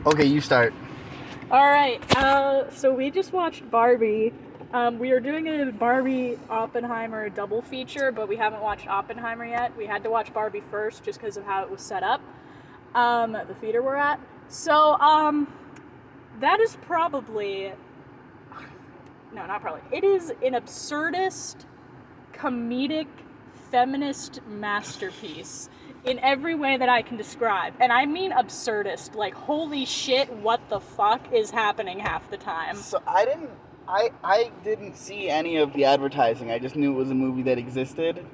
Okay, you start. All right. So we just watched Barbie. We are doing a Barbie Oppenheimer double feature, but we haven't watched Oppenheimer yet. We had to watch Barbie first just because of how it was set up. The theater we're at. So that is probably no, not probably. It is an absurdist, comedic, feminist masterpiece in every way that I can describe. And I mean absurdist. Like, holy shit, what the fuck is happening half the time? So I didn't see any of the advertising. I just knew it was a movie that existed,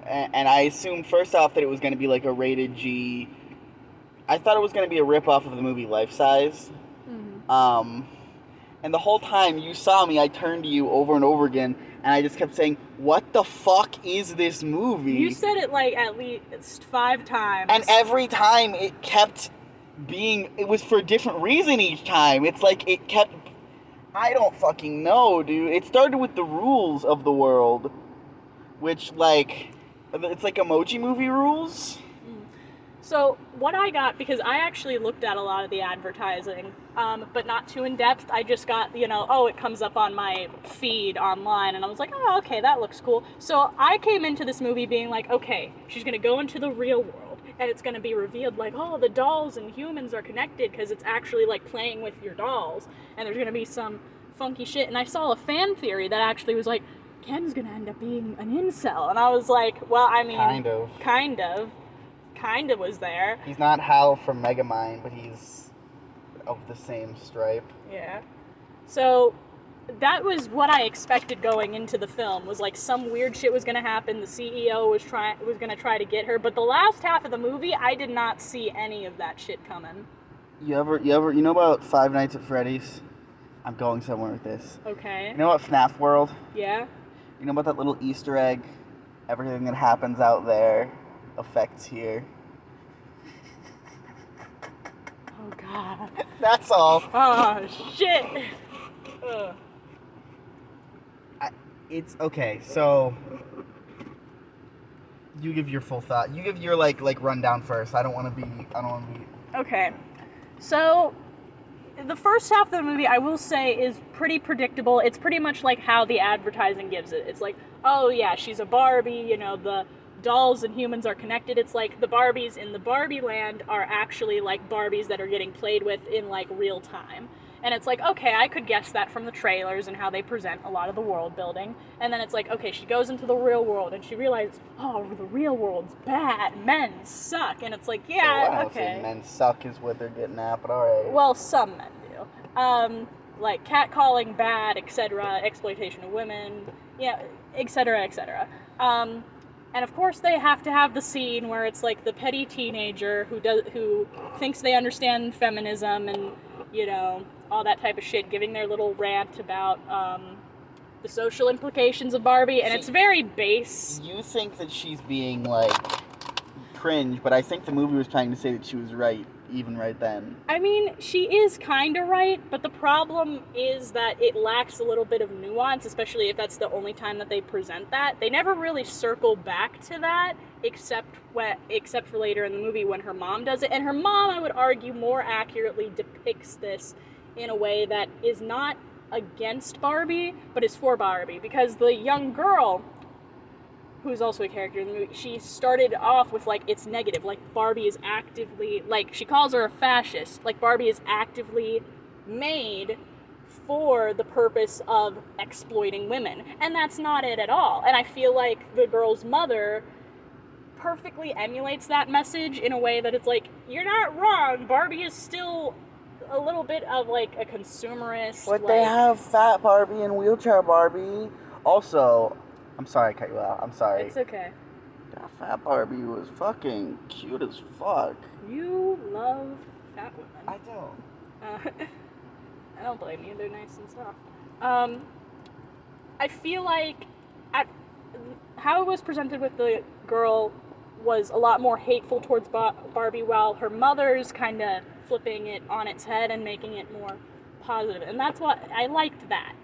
and I assumed first off that it was going to be like a rated G. I thought it was going to be a ripoff of the movie Life Size. Mm-hmm. And the whole time you saw me, I turned to you over and over again, and I just kept saying, "What the fuck is this movie?" You said it like at least 5 times. And every time it kept being, it was for a different reason each time. It's like it kept, I don't fucking know, dude. It started with the rules of the world, which, like, it's like Emoji Movie rules. So what I got, because I actually looked at a lot of the advertising, but not too in depth. I just got, it comes up on my feed online, and I was like, oh, okay, that looks cool. So I came into this movie being like, okay, she's going to go into the real world, and it's going to be revealed like, oh, the dolls and humans are connected, because it's actually like playing with your dolls, and there's going to be some funky shit. And I saw a fan theory that actually was like, Ken's going to end up being an incel. And I was like, well, I mean, kind of was there. He's not Hal from Megamind, but he's of the same stripe. Yeah. So that was what I expected going into the film. Was like some weird shit was gonna happen. The CEO was gonna try to get her, but the last half of the movie, I did not see any of that shit coming. You know about Five Nights at Freddy's? I'm going somewhere with this. Okay. You know about FNAF World? Yeah. You know about that little Easter egg? Everything that happens out there affects here. Oh god. That's all. Oh shit. Ugh. It's okay. So you give your full thought. You give your like rundown first. I don't want to be. Okay. So the first half of the movie, I will say, is pretty predictable. It's pretty much like how the advertising gives it. It's like, oh yeah, she's a Barbie. The dolls and humans are connected. It's like the Barbies in the Barbie land are actually like Barbies that are getting played with in like real time. And it's like, okay, I could guess that from the trailers and how they present a lot of the world building. And then it's like, okay, she goes into the real world and she realizes, oh, the real world's bad. Men suck. And it's like, yeah, okay. Men suck is what they're getting at, but alright. Well, some men do. Like catcalling, bad, etc., exploitation of women, yeah, etc., etc. And of course, they have to have the scene where it's like the petty teenager who thinks they understand feminism and all that type of shit, giving their little rant about the social implications of Barbie, and it's very base. You think that she's being like cringe, but I think the movie was trying to say that she was right, even right then. I mean, she is kind of right, but the problem is that it lacks a little bit of nuance, especially if that's the only time that they present that. They never really circle back to that, except for later in the movie when her mom does it. And her mom, I would argue, more accurately depicts this in a way that is not against Barbie, but is for Barbie, because the young girl, who's also a character in the movie, she started off with, like, it's negative. Like, Barbie is actively, like, she calls her a fascist. Like, Barbie is actively made for the purpose of exploiting women. And that's not it at all. And I feel like the girl's mother perfectly emulates that message in a way that it's like, you're not wrong. Barbie is still a little bit of, like, a consumerist. But they have Fat Barbie and Wheelchair Barbie. Also, I'm sorry I cut you out. I'm sorry. It's okay. That Fat Barbie was fucking cute as fuck. You love fat women. I don't. I don't blame you. They're nice and soft. I feel like how it was presented with the girl was a lot more hateful towards Barbie, while her mother's kind of flipping it on its head and making it more positive. And that's what I liked that.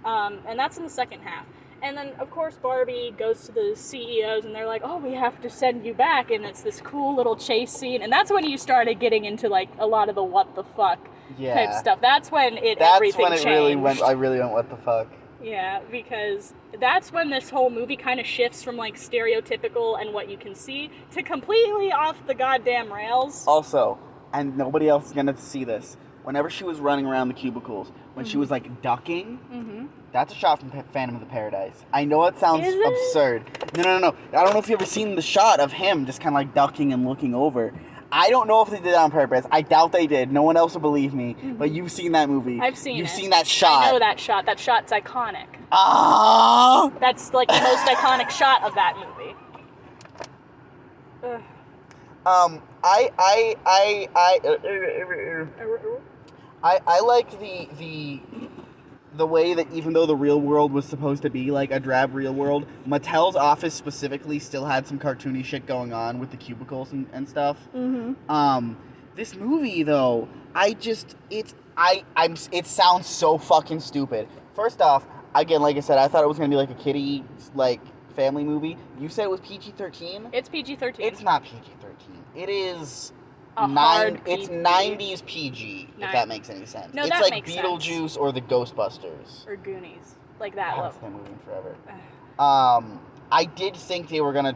And that's in the second half. And then, of course, Barbie goes to the CEOs and they're like, oh, we have to send you back. And it's this cool little chase scene. And that's when you started getting into, like, a lot of the what the fuck type stuff. That's when everything changed. I really went, what the fuck? Yeah, because that's when this whole movie kind of shifts from, like, stereotypical and what you can see to completely off the goddamn rails. Also, and nobody else is going to see this, whenever she was running around the cubicles, when she was, like, ducking, that's a shot from Phantom of the Paradise. I know it sounds absurd. No. I don't know if you've ever seen the shot of him just kind of, like, ducking and looking over. I don't know if they did that on purpose. I doubt they did. No one else will believe me. But you've seen that movie. I've seen it. You've seen that shot. I know that shot. That shot's iconic. Ah! That's, like, the most iconic shot of that movie. I like the way that even though the real world was supposed to be like a drab real world, Mattel's office specifically still had some cartoony shit going on with the cubicles and stuff. This movie though, it sounds so fucking stupid. First off, again, like I said, I thought it was gonna be like a kiddie like family movie. You said it was PG-13? It's PG-13. It's not PG-13. It is it's 90s PG, if that makes any sense. No, it's that like makes Beetlejuice sense. or the Ghostbusters. Or Goonies. Like that. I haven't seen that movie in forever. I did think they were gonna.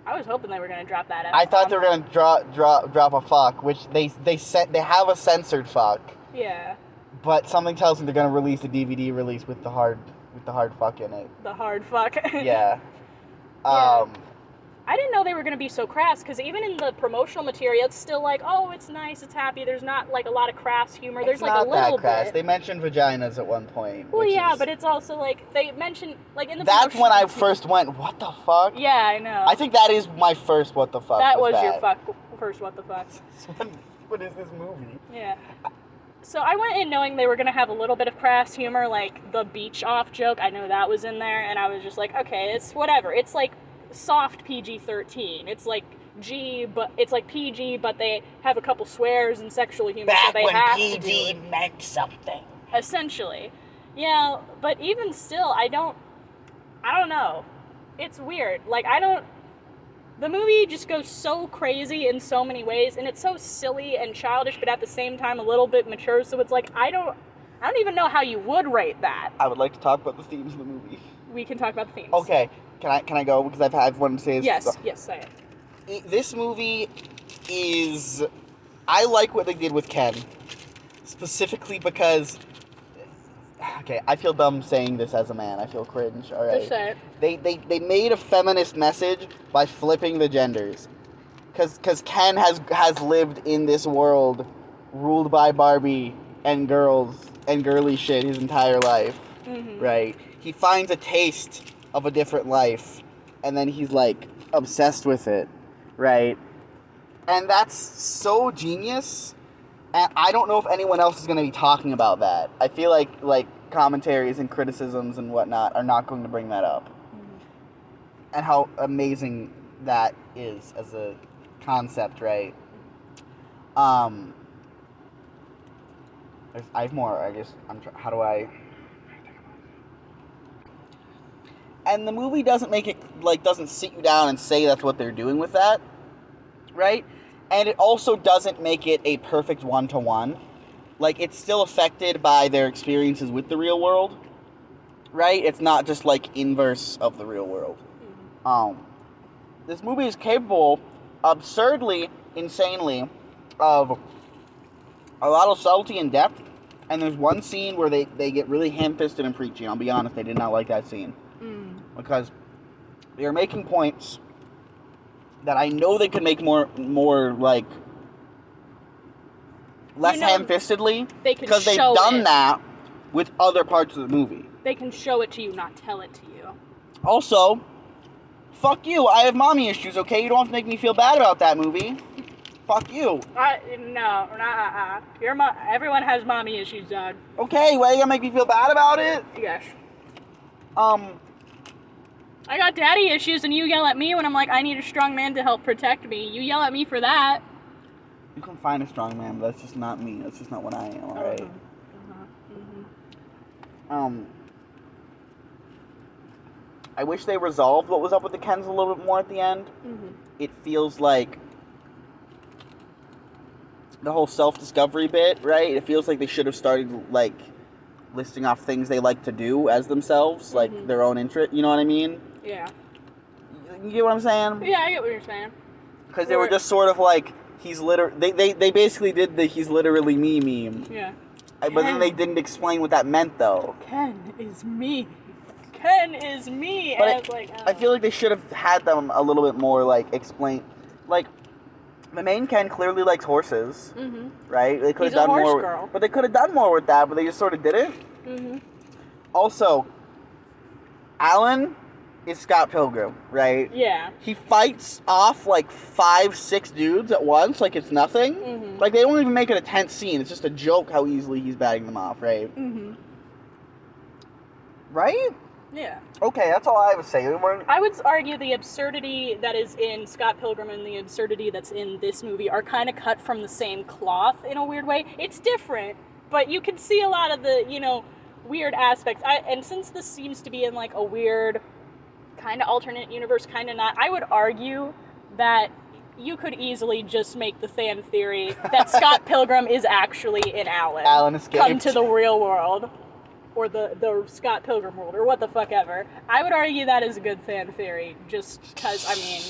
I was hoping they were gonna drop that. I thought they were gonna drop a fuck, which they have a censored fuck. Yeah. But something tells me they're gonna release a DVD release with the hard fuck in it. The hard fuck. Yeah. Yeah. I didn't know they were going to be so crass, because even in the promotional material, it's still like, oh, it's nice, it's happy. There's not, like, a lot of crass humor. There's, like, a little bit. It's not that crass. They mentioned vaginas at one point. Well, yeah, but it's also, like, they mentioned, like, in the That's when I first went, what the fuck? Yeah, I know. I think that is my first what the fuck. That was your first what the fuck. What is this movie? Yeah. So I went in knowing they were going to have a little bit of crass humor, like the beach off joke. I know that was in there, and I was just like, okay, it's whatever. It's, like, soft PG-13. It's like it's like PG, but they have a couple swears and sexual humor. Back so they when have PG to do it. meant something. Essentially. Yeah, but even still, I don't know. It's weird. Like, the movie just goes so crazy in so many ways, and it's so silly and childish, but at the same time a little bit mature, so it's like, I don't even know how you would rate that. I would like to talk about the themes of the movie. We can talk about the themes. Okay. Can I go? Because I've wanted to say this. Yes, say it. This movie is... I like what they did with Ken. Specifically because... Okay, I feel dumb saying this as a man. I feel cringe, alright? Just say it. They made a feminist message by flipping the genders. Because Ken has lived in this world ruled by Barbie and girls and girly shit his entire life. Right? He finds a taste of a different life, and then he's, like, obsessed with it, right? And that's so genius, and I don't know if anyone else is going to be talking about that. I feel like commentaries and criticisms and whatnot are not going to bring that up. And how amazing that is as a concept, right? I have more, I guess, how do I... And the movie doesn't make it, like, doesn't sit you down and say that's what they're doing with that, right? And it also doesn't make it a perfect one-to-one. Like, it's still affected by their experiences with the real world, right? It's not just, like, inverse of the real world. This movie is capable, absurdly, insanely, of a lot of subtlety and depth. And there's one scene where they get really ham-fisted and preachy. I'll be honest, I did not like that scene. Because they are making points that I know they could make more like less ham-fistedly, because they've done that with other parts of the movie. They can show it to you, not tell it to you. Also, fuck you. I have mommy issues. Okay, you don't have to make me feel bad about that movie. Fuck you. No, everyone has mommy issues, dog. Okay, well, you gonna make me feel bad about it? Yes. I got daddy issues, and you yell at me when I'm like, I need a strong man to help protect me. You yell at me for that. You can find a strong man, but that's just not me. That's just not what I am, alright? I wish they resolved what was up with the Kens a little bit more at the end. Mm-hmm. It feels like the whole self-discovery bit, right? It feels like they should have started, like, listing off things they like to do as themselves, like Mhm. their own interest. You know what I mean? Yeah. You get what I'm saying? Yeah, I get what you're saying. Because they were just sort of like, they basically did the he's literally me meme. Yeah. But then they didn't explain what that meant, though. Ken is me. Ken is me. But and I was like, oh. I feel like they should have had them a little bit more, like, explain. Like, the main Ken clearly likes horses, Mm-hmm. right? They could He's have done a horse more. girl. But they could have done more with that, but they just sort of didn't. Mm-hmm. Also, Alan is Scott Pilgrim, right? Yeah. He fights off like 5-6 dudes at once, like it's nothing. Mm-hmm. Like they don't even make it a tense scene. It's just a joke how easily he's batting them off, right? Mm-hmm. Right? Yeah. Okay, that's all I have to say. I would argue the absurdity that is in Scott Pilgrim and the absurdity that's in this movie are kind of cut from the same cloth in a weird way. It's different, but you can see a lot of the, weird aspects. And since this seems to be in like a weird kind of alternate universe, kind of not, I would argue that you could easily just make the fan theory that Scott Pilgrim is actually in Alan. Alan escaped. Come to the real world. Or the Scott Pilgrim world, or what the fuck ever. I would argue that is a good fan theory, just because, I mean,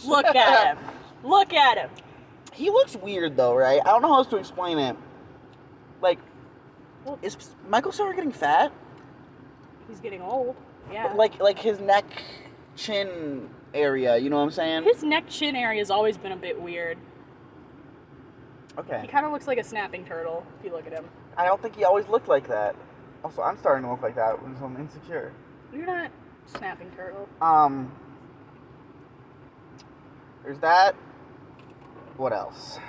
look at him. Look at him. He looks weird, though, right? I don't know how else to explain it. Like, is Michael Cera getting fat? He's getting old, yeah. But like his neck, chin area, you know what I'm saying? His neck-chin area has always been a bit weird. Okay. He kind of looks like a snapping turtle, if you look at him. I don't think he always looked like that. Also, I'm starting to look like that when I'm insecure. You're not snapping turtle. There's that. What else?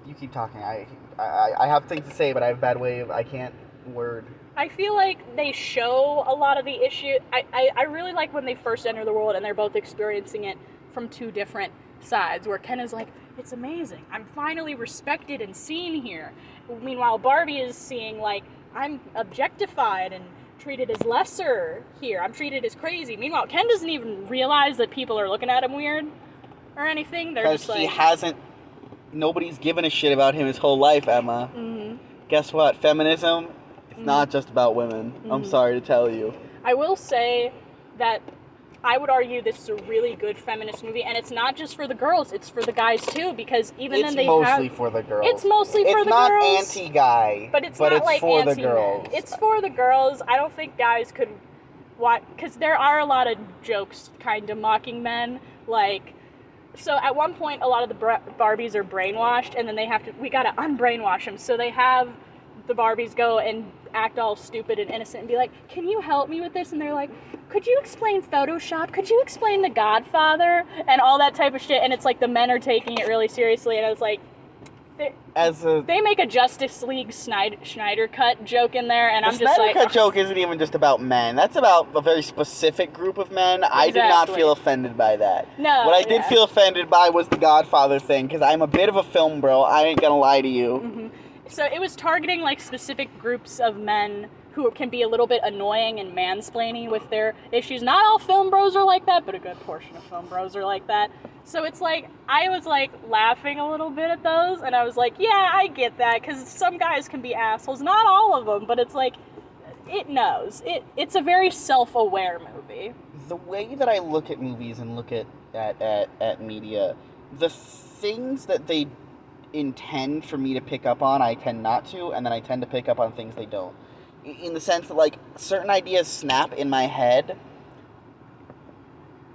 You keep talking. I have things to say, but I have a bad way of, I can't word. I feel like they show a lot of the issue. I really like when they first enter the world and they're both experiencing it from two different sides, where Ken is like, it's amazing. I'm finally respected and seen here. Meanwhile, Barbie is seeing, like, I'm objectified and treated as lesser here. I'm treated as crazy. Meanwhile, Ken doesn't even realize that people are looking at him weird or anything. They're just like... Nobody's given a shit about him his whole life, Emma. Mm-hmm. Guess what? Feminism, it's not just about women. Mm-hmm. I'm sorry to tell you. I will say that I would argue this is a really good feminist movie, and it's not just for the girls, it's for the guys too, because even then they mostly for the girls. It's mostly for the girls. It's not anti-guy, but it's not like for the anti-men. girls. It's for the girls. I don't think guys could watch, because there are a lot of jokes kind of mocking men, like... So at one point, a lot of the Barbies are brainwashed, and then we gotta unbrainwash them. So they have the Barbies go and act all stupid and innocent and be like, can you help me with this? And they're like, could you explain Photoshop? Could you explain The Godfather? And all that type of shit. And it's like the men are taking it really seriously. And I was like, they make a Justice League Schneider Cut joke in there, and I'm just like... The Schneider Cut joke isn't even just about men. That's about a very specific group of men. Exactly. I did not feel offended by that. No. What I did feel offended by was the Godfather thing, because I'm a bit of a film bro. I ain't gonna lie to you. Mm-hmm. So it was targeting, like, specific groups of men who can be a little bit annoying and mansplaining with their issues. Not all film bros are like that, but a good portion of film bros are like that. So it's like, I was like laughing a little bit at those, and I was like, yeah, I get that, because some guys can be assholes. Not all of them, but it's like, it knows. It's a very self-aware movie. The way that I look at movies and look at media, the things that they intend for me to pick up on, I tend not to, and then I tend to pick up on things they don't. In the sense that, like, certain ideas snap in my head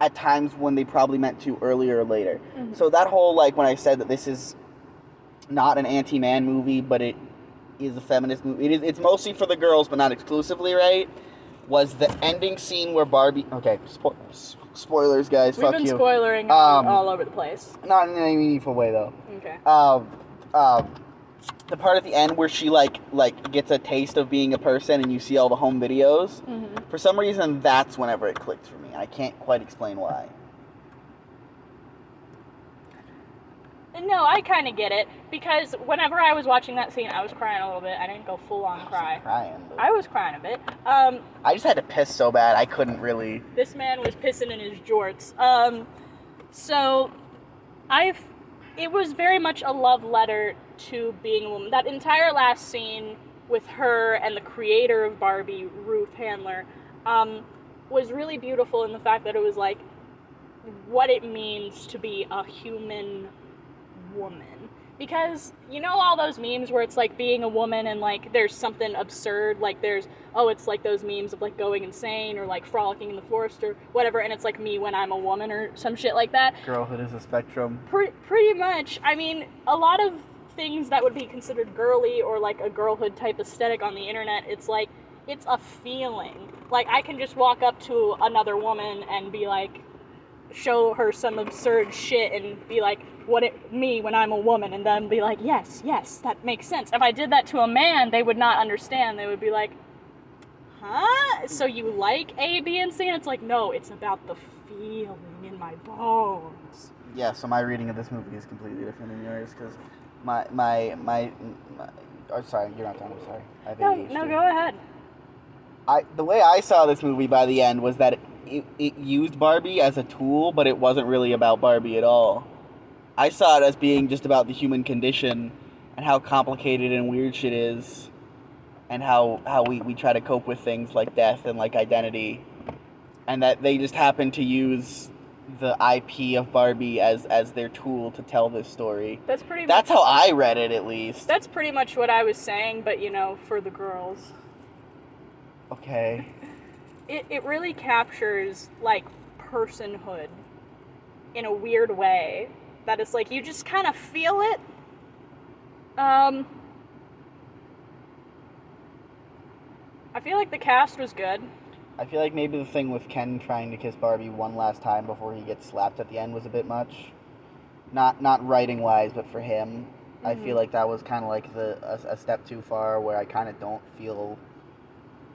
at times when they probably meant to earlier or later. Mm-hmm. So that whole, like, when I said that this is not an anti-man movie, but it is a feminist movie, it's mostly for the girls, but not exclusively, right? Was the ending scene where Barbie... Okay, spoilers, guys, fuck you. We've been spoilering all over the place. Not in any meaningful way, though. Okay. The part at the end where she, like gets a taste of being a person and you see all the home videos, mm-hmm. For some reason, that's whenever it clicked for me. I can't quite explain why. No, I kind of get it, because whenever I was watching that scene, I was crying a little bit. I didn't go full on cry. I was crying a bit. I just had to piss so bad I couldn't really. This man was pissing in his jorts. So it was very much a love letter to being a woman. That entire last scene with her and the creator of Barbie, Ruth Handler, was really beautiful in the fact that it was like what it means to be a human woman. Because you know all those memes where it's like being a woman and like there's something absurd, like it's like those memes of like going insane or like frolicking in the forest or whatever, and it's like me when I'm a woman or some shit like that. Girlhood is a spectrum. Pretty much. I mean, a lot of things that would be considered girly or like a girlhood type aesthetic on the internet, it's like, it's a feeling. Like, I can just walk up to another woman and be like, show her some absurd shit and be like, me when I'm a woman, and then be like, yes, that makes sense. If I did that to a man, they would not understand. They would be like, huh? So you like A, B, and C? And it's like, no, it's about the feeling in my bones. Yeah, so my reading of this movie is completely different than yours, because my oh, sorry, you're not done, I'm sorry. I think No, go ahead. The way I saw this movie by the end was that it used Barbie as a tool, but it wasn't really about Barbie at all. I saw it as being just about the human condition and how complicated and weird shit is, and how we try to cope with things like death and like identity, and that they just happen to use the IP of Barbie as their tool to tell this story. That's how I read it, at least. That's pretty much what I was saying, but for the girls. Okay. It really captures like personhood in a weird way that it's like you just kind of feel it. I feel like the cast was good. I feel like maybe the thing with Ken trying to kiss Barbie one last time before he gets slapped at the end was a bit much. Not writing wise, but for him, mm-hmm. I feel like that was kind of like a step too far, where I kind of don't feel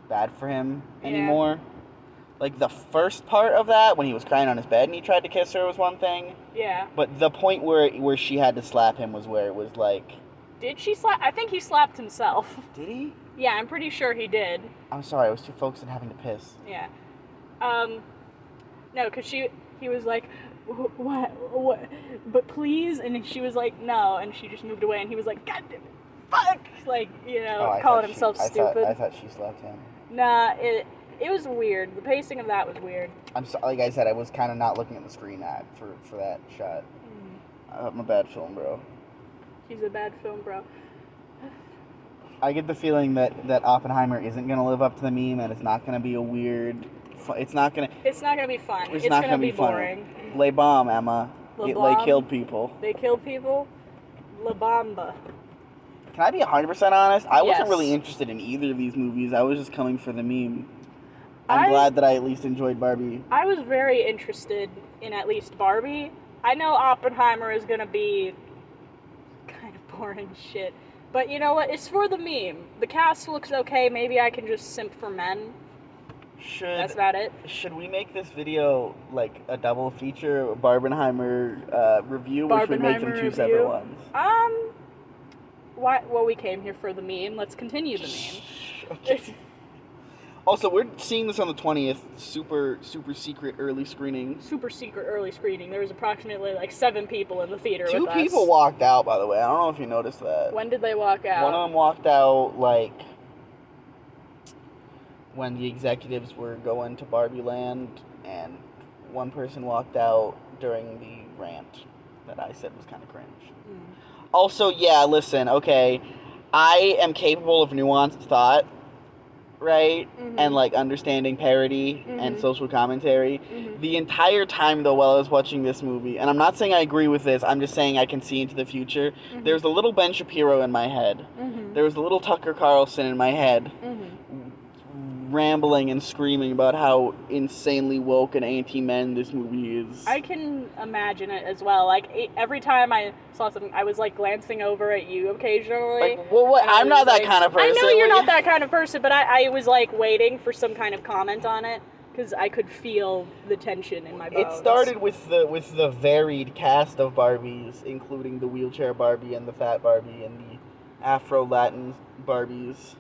bad for him anymore. Yeah. Like the first part of that, when he was crying on his bed and he tried to kiss her, was one thing. Yeah. But the point where she had to slap him was where it was like... Did she slap? I think he slapped himself. Did he? Yeah, I'm pretty sure he did. I'm sorry, I was too focused on having to piss. Yeah. No, because he was like, what, but please, and she was like, no, and she just moved away, and he was like, God damn it, fuck, like, calling himself stupid. I thought she slapped him. Nah, it was weird. The pacing of that was weird. Like I said, I was kind of not looking at the screen for that shot. I'm a bad film bro. He's a bad film bro. I get the feeling that Oppenheimer isn't going to live up to the meme, and it's not going to be a weird... It's not going to be fun. It's going to be boring. Les Bomb, Emma. They killed people. They killed people? La Bamba. Can I be 100% honest? I wasn't really interested in either of these movies. I was just coming for the meme. I'm glad that I at least enjoyed Barbie. I was very interested in at least Barbie. I know Oppenheimer is going to be kind of boring shit. But you know what? It's for the meme. The cast looks okay. Maybe I can just simp for men. That's about it. Should we make this video like a double feature, a Barbenheimer review, or should we make them two separate ones? Well, we came here for the meme. Let's continue the meme. Okay. Also, we're seeing this on the 20th. Super secret early screening. Super secret early screening. There was approximately like 7 people in the theater with us. 2 people walked out, by the way. I don't know if you noticed that. When did they walk out? One of them walked out like when the executives were going to Barbie Land, and one person walked out during the rant that I said was kind of cringe. Also, yeah, listen, okay, I am capable of nuanced thought, right? Mm-hmm. And like understanding parody and social commentary. Mm-hmm. The entire time, though, while I was watching this movie, and I'm not saying I agree with this, I'm just saying I can see into the future, there's a little Ben Shapiro in my head. There was a little Tucker Carlson in my head. Rambling and screaming about how insanely woke and anti-men this movie is. I can imagine it as well. Like, every time I saw something, I was, like, glancing over at you occasionally. Like, well, what? I'm not that kind of person. I know you're not that kind of person, but I was, like, waiting for some kind of comment on it. because I could feel the tension in my bones. It started with the varied cast of Barbies, including the wheelchair Barbie and the fat Barbie and the Afro-Latin Barbies,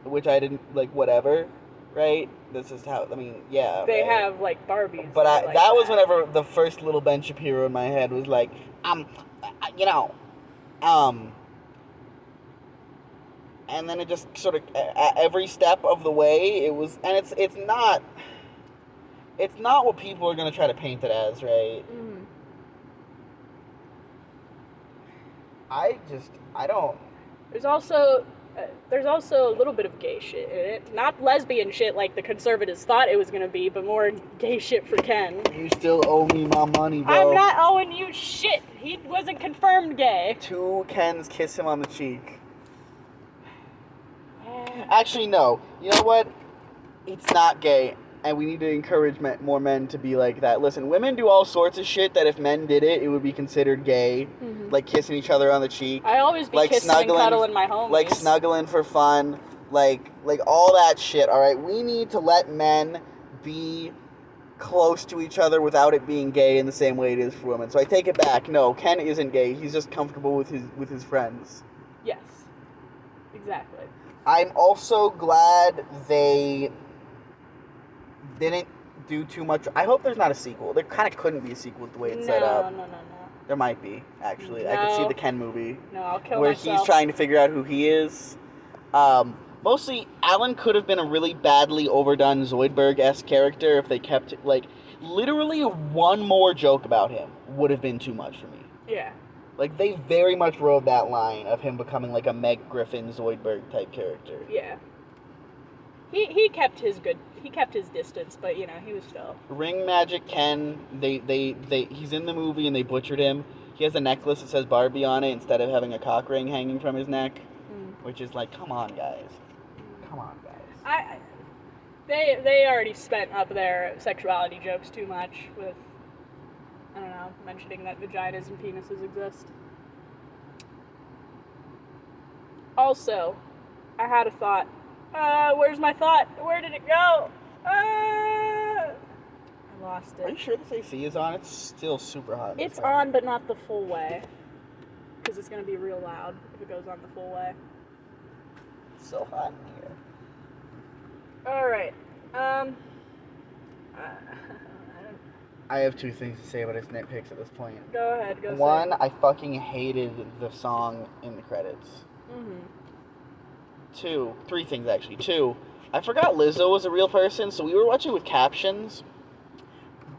which I didn't like. Whatever, right? This is how. I mean, yeah. They right? have like Barbies. But like that was whenever the first little Ben Shapiro in my head was like, you know, and then it just sort of at every step of the way it was, and it's not what people are gonna try to paint it as, right? I don't. There's also a little bit of gay shit in it. Not lesbian shit like the conservatives thought it was gonna be, but more gay shit for Ken. You still owe me my money, bro. I'm not owing you shit. He wasn't confirmed gay. 2 Kens kiss him on the cheek. Actually, no. You know what? It's not gay, and we need to encourage more men to be like that. Listen, women do all sorts of shit that if men did it, it would be considered gay. Like kissing each other on the cheek. I always be kissing and cuddling my homies. Like snuggling for fun. Like all that shit, alright? We need to let men be close to each other without it being gay in the same way it is for women. So I take it back. No, Ken isn't gay. He's just comfortable with his friends. Yes. Exactly. I'm also glad they didn't do too much. I hope there's not a sequel. There kind of couldn't be a sequel with the way it's set up. No. There might be, actually. No. I could see the Ken movie. No, I'll kill where myself. He's trying to figure out who he is. Mostly, Alan could have been a really badly overdone Zoidberg-esque character if they kept, like, literally one more joke about him would have been too much for me. Yeah. Like, they very much rode that line of him becoming, like, a Meg Griffin Zoidberg-type character. Yeah. He kept his distance, but, you know, he was still... Ring Magic Ken, he's in the movie and they butchered him. He has a necklace that says Barbie on it instead of having a cock ring hanging from his neck. Which is like, come on, guys. Come on, guys. They already spent up their sexuality jokes too much with, I don't know, mentioning that vaginas and penises exist. Also, I had a thought. Where's my thought? Where did it go? I lost it. Are you sure this AC is on? It's still super hot. It's on, but not the full way. Because it's going to be real loud if it goes on the full way. It's so hot in here. Alright. I have 2 things to say, but it's nitpicks at this point. Go ahead, go One, I fucking hated the song in the credits. 3 things actually. 2, I forgot Lizzo was a real person, so we were watching with captions,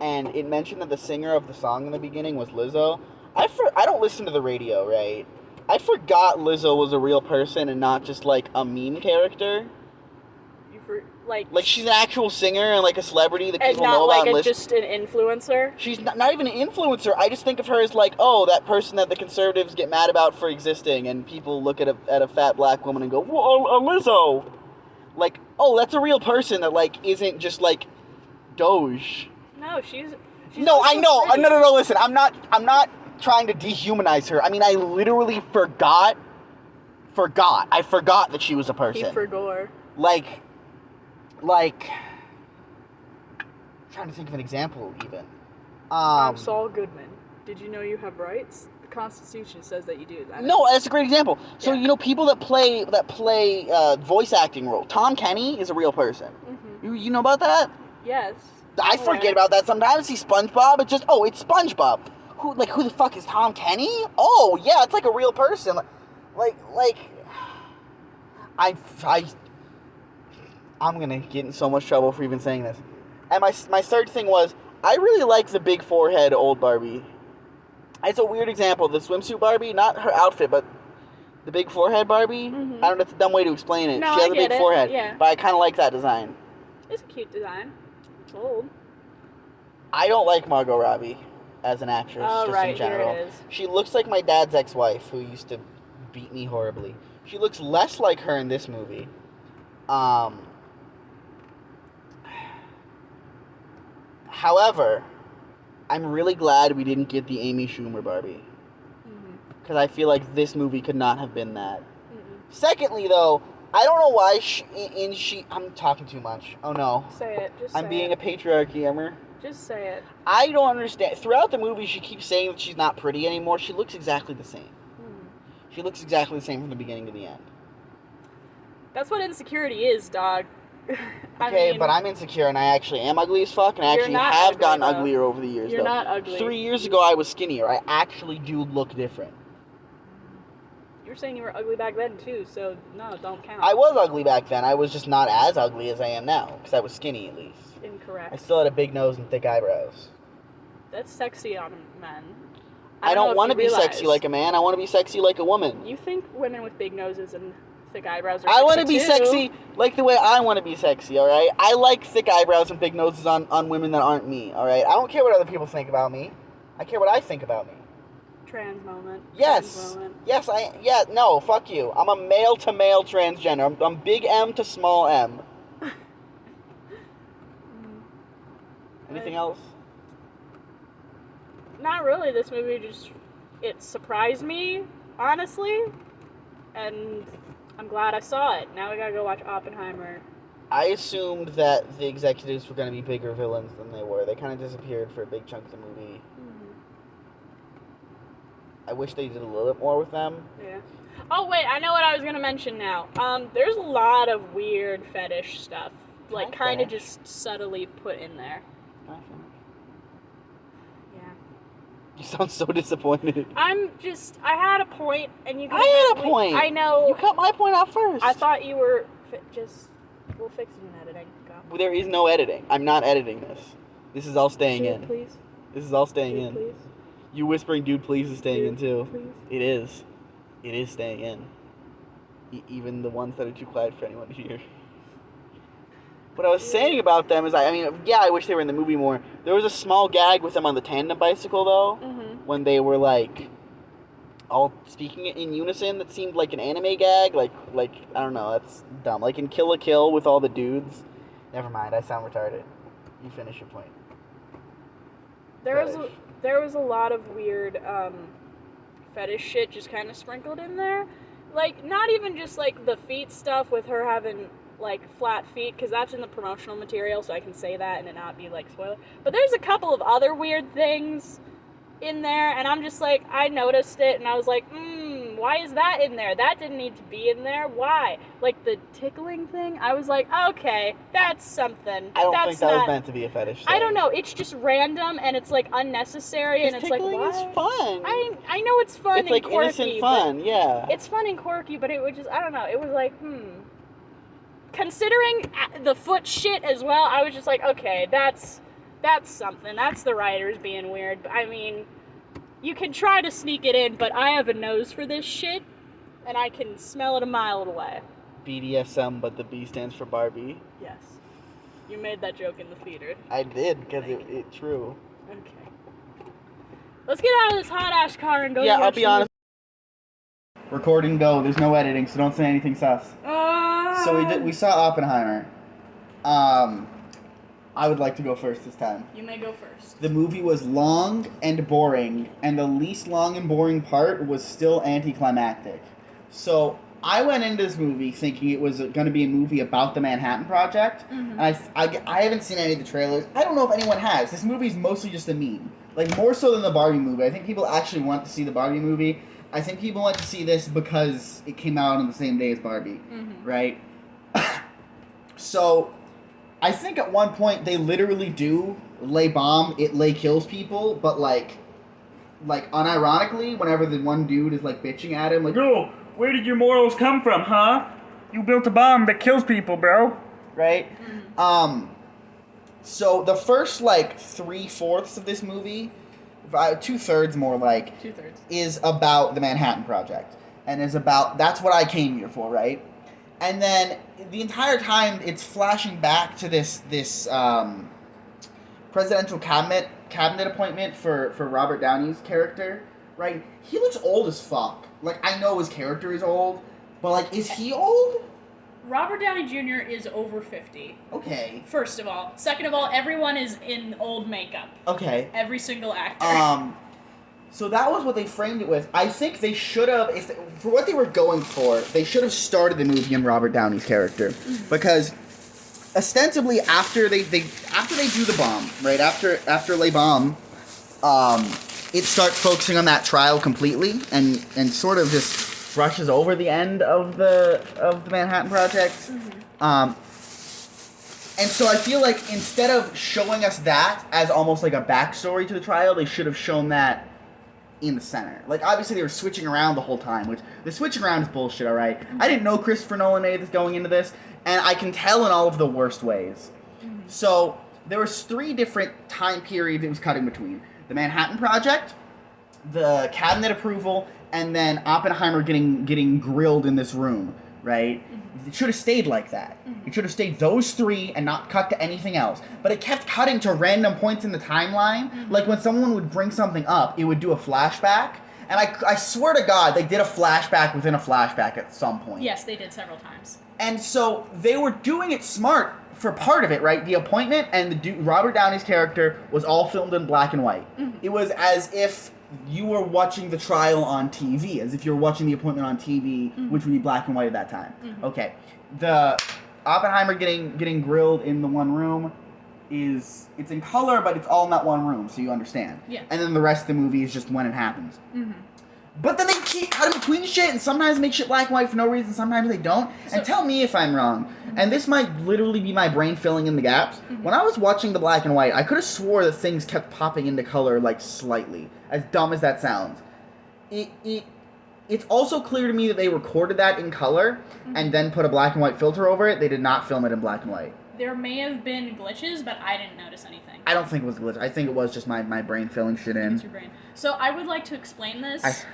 and it mentioned that the singer of the song in the beginning was Lizzo. I don't listen to the radio, right? I forgot Lizzo was a real person and not just, like, a meme character. Like she's an actual singer and, like, a celebrity that people know about. And not, like, just an influencer? She's not even an influencer. I just think of her as, like, oh, that person that the conservatives get mad about for existing, and people look at a fat black woman and go, whoa, Lizzo! Like, oh, that's a real person that, like, isn't just, like, Doge. No, she's no, I know. No, listen, I'm not trying to dehumanize her. I mean, I literally forgot. I forgot that she was a person. He forgot. Like, trying to think of an example, even. I'm Saul Goodman. Did you know you have rights? The Constitution says that you do that. No, that's a great example. So, yeah. You know, people that play voice acting role. Tom Kenny is a real person. You know about that? Yes. I forget about that sometimes. See SpongeBob, it's just, oh, it's SpongeBob. Who the fuck is Tom Kenny? Oh, yeah, it's like a real person. I'm gonna get in so much trouble for even saying this. And my third thing was, I really like the big forehead old Barbie. It's a weird example. The swimsuit Barbie, not her outfit, but the big forehead Barbie. I don't know, it's a dumb way to explain it. No, she has a big forehead, yeah. But I kind of like that design. It's a cute design. It's old. I don't like Margot Robbie as an actress, in general. Here it is. She looks like my dad's ex-wife, who used to beat me horribly. She looks less like her in this movie. However, I'm really glad we didn't get the Amy Schumer Barbie. Because I feel like this movie could not have been that. Secondly, though, I don't know why I'm talking too much. Oh no. Say it. Just I'm say being it. a patriarchy, Emmer. Just say it. I don't understand. Throughout the movie, she keeps saying that she's not pretty anymore. She looks exactly the same. She looks exactly the same from the beginning to the end. That's what insecurity is, dog. Okay, but I'm insecure and I actually am ugly as fuck, and I actually have gotten uglier over the years. You're not ugly. 3 years ago, I was skinnier. I actually do look different. You were saying you were ugly back then too, so no, don't count. I was ugly back then. I was just not as ugly as I am now, because I was skinny at least. Incorrect. I still had a big nose and thick eyebrows. That's sexy on men. I don't want to be sexy like a man. I want to be sexy like a woman. You think women with big noses and thick eyebrows are sexy? I want to be sexy like the way I want to be sexy, alright? I like thick eyebrows and big noses on women that aren't me, alright? I don't care what other people think about me. I care what I think about me. Trans moment. Yes. Trans moment. Yes, no, fuck you. I'm a male to male transgender. I'm big M to small M. Anything else? Not really. This movie it surprised me, honestly, and I'm glad I saw it. Now we gotta go watch Oppenheimer. I assumed that the executives were going to be bigger villains than they were. They kind of disappeared for a big chunk of the movie. I wish they did a little bit more with them. Yeah. Oh, wait, I know what I was going to mention now. There's a lot of weird fetish stuff, like, kind of just subtly put in there. Yeah. You sound so disappointed. I had a point, and you I had a point! I know. You cut my point out first. I thought you were we'll fix it in editing. Go. There is no editing. I'm not editing this. This is all staying in. Please. This is all staying Dude, in. Please. You whispering dude please is staying in too. Please. It is. It is staying in. Even the ones that are too quiet for anyone to hear. What I was saying about them is, I wish they were in the movie more. There was a small gag with them on the tandem bicycle, though, when they were, like, all speaking in unison that seemed like an anime gag. Like I don't know, that's dumb. Like in Kill la Kill with all the dudes. Never mind, I sound retarded. You finish your point. There was a lot of weird fetish shit just kind of sprinkled in there. Like, not even just, like, the feet stuff with her having, like, flat feet, because that's in the promotional material, so I can say that and it not be, like, spoiler. But there's a couple of other weird things in there, and I'm just like, I noticed it, and I was like, why is that in there? That didn't need to be in there. Why? Like, the tickling thing, I was like, okay, that's something. I don't think that was meant to be a fetish thing. I don't know, it's just random, and it's, like, unnecessary, and it's like, why? Tickling is fun. I know it's fun and like quirky. Innocent fun, yeah. It's fun and quirky, but it would just, I don't know, it was like, Considering the foot shit as well, I was just like, okay, that's something. That's the writers being weird. I mean, you can try to sneak it in, but I have a nose for this shit, and I can smell it a mile away. BDSM, but the B stands for Barbie. Yes. You made that joke in the theater. I did, because it's true. Okay. Let's get out of this hot-ass car and go I'll be honest. Recording go. There's no editing, so don't say anything sus. So we saw Oppenheimer. I would like to go first this time. You may go first. The movie was long and boring, and the least long and boring part was still anticlimactic. So I went into this movie thinking it was going to be a movie about the Manhattan Project, and I haven't seen any of the trailers. I don't know if anyone has. This movie is mostly just a meme. Like, more so than the Barbie movie. I think people actually want to see the Barbie movie. I think people went to see this because it came out on the same day as Barbie, right? So, I think at one point they literally do lay bomb, it lay kills people, but like unironically, whenever the one dude is like bitching at him, like, "Yo, where did your morals come from, huh? You built a bomb that kills people, bro." Right? So the first like 3/4 of this movie, 2/3 more like, 2/3, is about the Manhattan Project, and is about, that's what I came here for, right? And then the entire time it's flashing back to this presidential cabinet appointment for Robert Downey's character, right? He looks old as fuck. Like, I know his character is old, but like, is he old? Robert Downey Jr. is over 50. Okay. First of all. Second of all, everyone is in old makeup. Okay. Every single actor. So that was what they framed it with. I think they should have, for what they were going for, they should have started the movie in Robert Downey's character, because ostensibly after they do the bomb, right after Les Bombs, it starts focusing on that trial completely and sort of just brushes over the end of the Manhattan Project. Mm-hmm. And so I feel like instead of showing us that as almost like a backstory to the trial, they should have shown that in the center. Like, obviously they were switching around the whole time, which the switching around is bullshit, alright? Mm-hmm. I didn't know Christopher Nolan made this going into this, and I can tell in all of the worst ways. Mm-hmm. So there was 3 different time periods it was cutting between. The Manhattan Project, the cabinet approval, and then Oppenheimer getting grilled in this room, right? Mm-hmm. It should have stayed like that. Mm-hmm. It should have stayed those 3 and not cut to anything else. But it kept cutting to random points in the timeline. Mm-hmm. Like when someone would bring something up, it would do a flashback. And I swear to God, they did a flashback within a flashback at some point. Yes, they did several times. And so they were doing it smart for part of it, right? The appointment and Robert Downey's character was all filmed in black and white. Mm-hmm. It was as if you were watching the trial on TV, as if you were watching the appointment on TV, mm-hmm. which would be black and white at that time. Mm-hmm. Okay. The Oppenheimer getting grilled in the one room it's in color, but it's all in that one room, so you understand. Yeah. And then the rest of the movie is just when it happens. Mm-hmm. But then they keep cutting between shit, and sometimes make shit black and white for no reason, sometimes they don't. And tell me if I'm wrong. Mm-hmm. And this might literally be my brain filling in the gaps. Mm-hmm. When I was watching the black and white, I could have swore that things kept popping into color, like, slightly. As dumb as that sounds. It's also clear to me that they recorded that in color, mm-hmm. and then put a black and white filter over it. They did not film it in black and white. There may have been glitches, but I didn't notice anything. I don't think it was glitch. I think it was just my brain filling shit in. It's your brain. So I would like to explain this.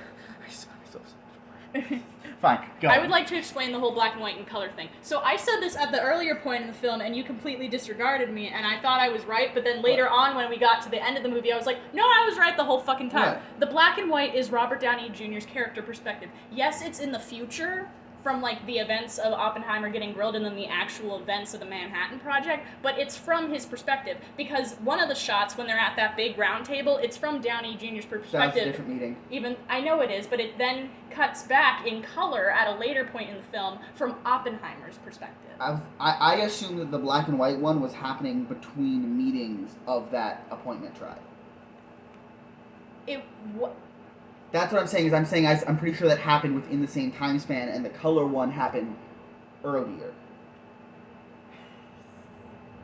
Fine, go. I would like to explain the whole black and white and color thing. So I said this at the earlier point in the film, and you completely disregarded me, and I thought I was right, but then later on when we got to the end of the movie, I was like, no, I was right the whole fucking time. What? The black and white is Robert Downey Jr.'s character perspective. Yes, it's in the future, from, like, the events of Oppenheimer getting grilled and then the actual events of the Manhattan Project, but it's from his perspective, because one of the shots when they're at that big round table, it's from Downey Jr.'s perspective. That's a different meeting. I know it is, but it then cuts back in color at a later point in the film from Oppenheimer's perspective. I assume that the black and white one was happening between meetings of that appointment trial. That's what I'm saying. I'm pretty sure that happened within the same time span, and the color one happened earlier.